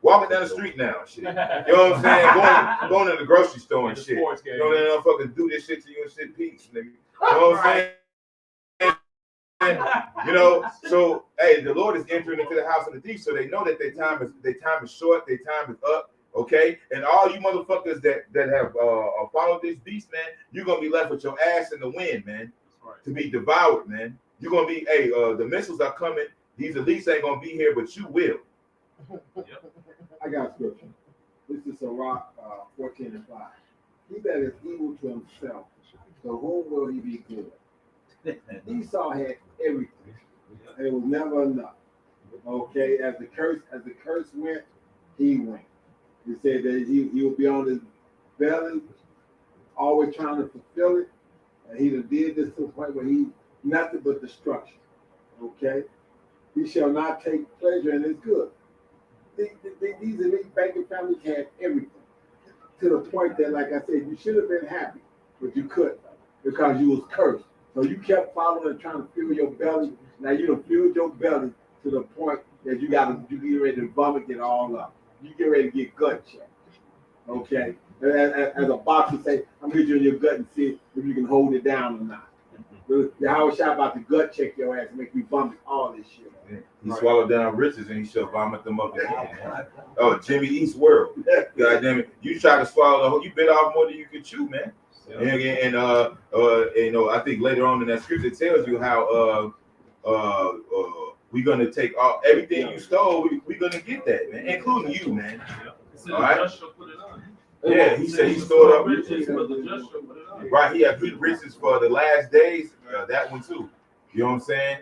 the street now, shit. You know what I'm saying? Going to the grocery store and shit. You know, they don't fucking do this shit to you and shit, peace, nigga. You know what I'm saying? So hey, the Lord is entering into the house of the thief, so they know that their time is short, their time is up. Okay, and all you motherfuckers that have followed this beast, man, you're gonna be left with your ass in the wind, man, to be devoured, man. You're gonna be, the missiles are coming. These elites ain't gonna be here, but you will. I got a scripture. This is Sirach 14:5. He that is evil to himself, to whom will he be good? Esau had everything, and it was never enough. Okay, as the curse went, he went. He said that he would be on his belly, always trying to fulfill it, and he did this to the point where he nothing but destruction. Okay, he shall not take pleasure in his good. These elite banking families had everything, to the point that, like I said, you should have been happy, but you couldn't because you was cursed. So you kept following and trying to fill your belly. Now you done filled your belly to the point that you get ready to vomit it all up. You get ready to get gut checked. Okay? As a boxer say, I'm gonna hit you in your gut and see if you can hold it down or not. The Howard Shot about to gut check your ass and make you vomit all this shit. He swallowed down riches and he shall vomit them up again. Oh, Jimmy East World. God damn it. You try to swallow the whole, you bit off more than you could chew, man. And you know, I think later on in that scripture it tells you how we're gonna take everything you stole, we're gonna get that, man, including you, man. All right. Yeah, he said he stored up riches. Right, he had good riches for the last days. That one too. You know what I'm saying?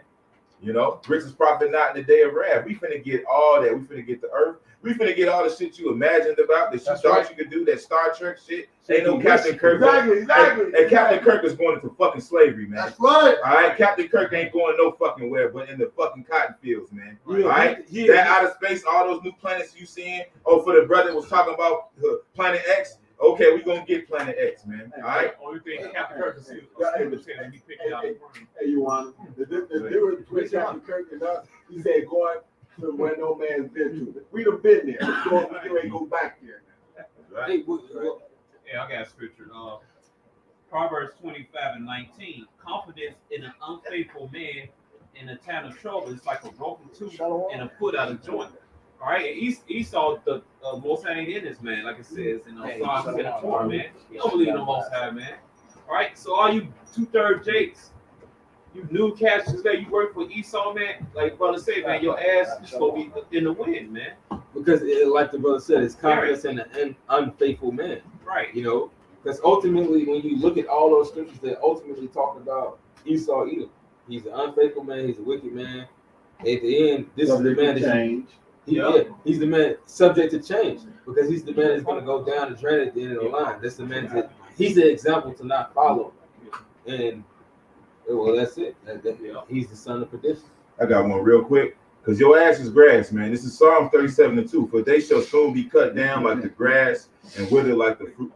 You know, riches profit not in the day of wrath. We finna get all that. We finna get the earth. We finna get all the shit you imagined about that you thought you could do. That Star Trek shit. Ain't no Captain Kirk. Exactly. And Captain Kirk is going into fucking slavery, man. That's right. All right, Captain Kirk ain't going no fucking where, but in the fucking cotton fields, man. All right, that outer space, all those new planets you seeing. Oh, for the brother was talking about Planet X. Okay, we gonna get Planet X, man. All right. Only thing Captain Kirk is he picked out. Hey, you want the difference between Captain Kirk and us? He said going to where no man's been to. We done been there. We ain't go back there. Right. Yeah, I got a scripture. Proverbs 25:19. Confidence in an unfaithful man in a time of trouble is like a broken tooth and a foot out of joint. All right, Esau, the Most High ain't in this, man. Like it says in Psalms 10:4, man. You don't believe in the Most High, man. All right, so all you 2/3 Jakes, you new cats that you work for Esau, man. Like brother said, man, your ass is gonna be in the wind, man. Because like the brother said, it's confidence in an unfaithful man. Right. You know, because ultimately, when you look at all those scriptures, they ultimately talk about Esau, Edom. He's an unfaithful man. He's a wicked man. At the end, this is the man that change. He's the man subject to change because he's the man that's going to go down the drain at the end of the line. That's the man that he's the example to not follow. And well, that's it. He's the son of perdition. I got one real quick. Because your ass is grass, man. This is Psalm 37:2. For they shall soon be cut down like the grass and wither like the fruit,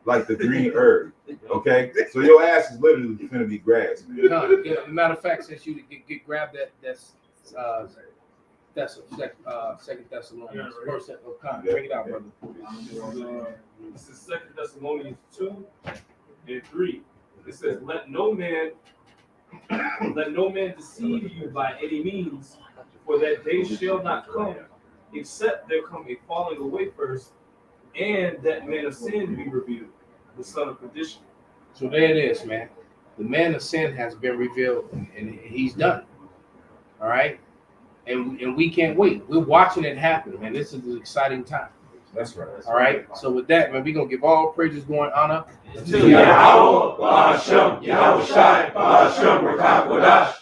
like the green herb. Okay? So your ass is literally going to be grass, man. No, matter of fact, since you grab that's Second Thessalonians, verse of kind. Bring it out, brother. This is 2 Thessalonians 2:3. It says, Let no man deceive you by any means, for that day shall not come, except there come a falling away first, and that man of sin be revealed, the son of perdition. So there it is, man. The man of sin has been revealed, and he's done. All right, and we can't wait. We're watching it happen, man. This is an exciting time. That's right. All right. So with that, man, we're gonna give all praises, glory, and honor to Yahweh, Ba'ashem, Yahweh Shai, Ba'ashem, Rakakwadash.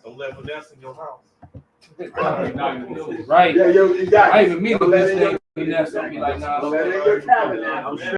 Don't let Vanessa in your house. Right. Yeah, yo, exactly. I even meet with this thing. That's gonna be like, nah. Don't let it in your cabinet.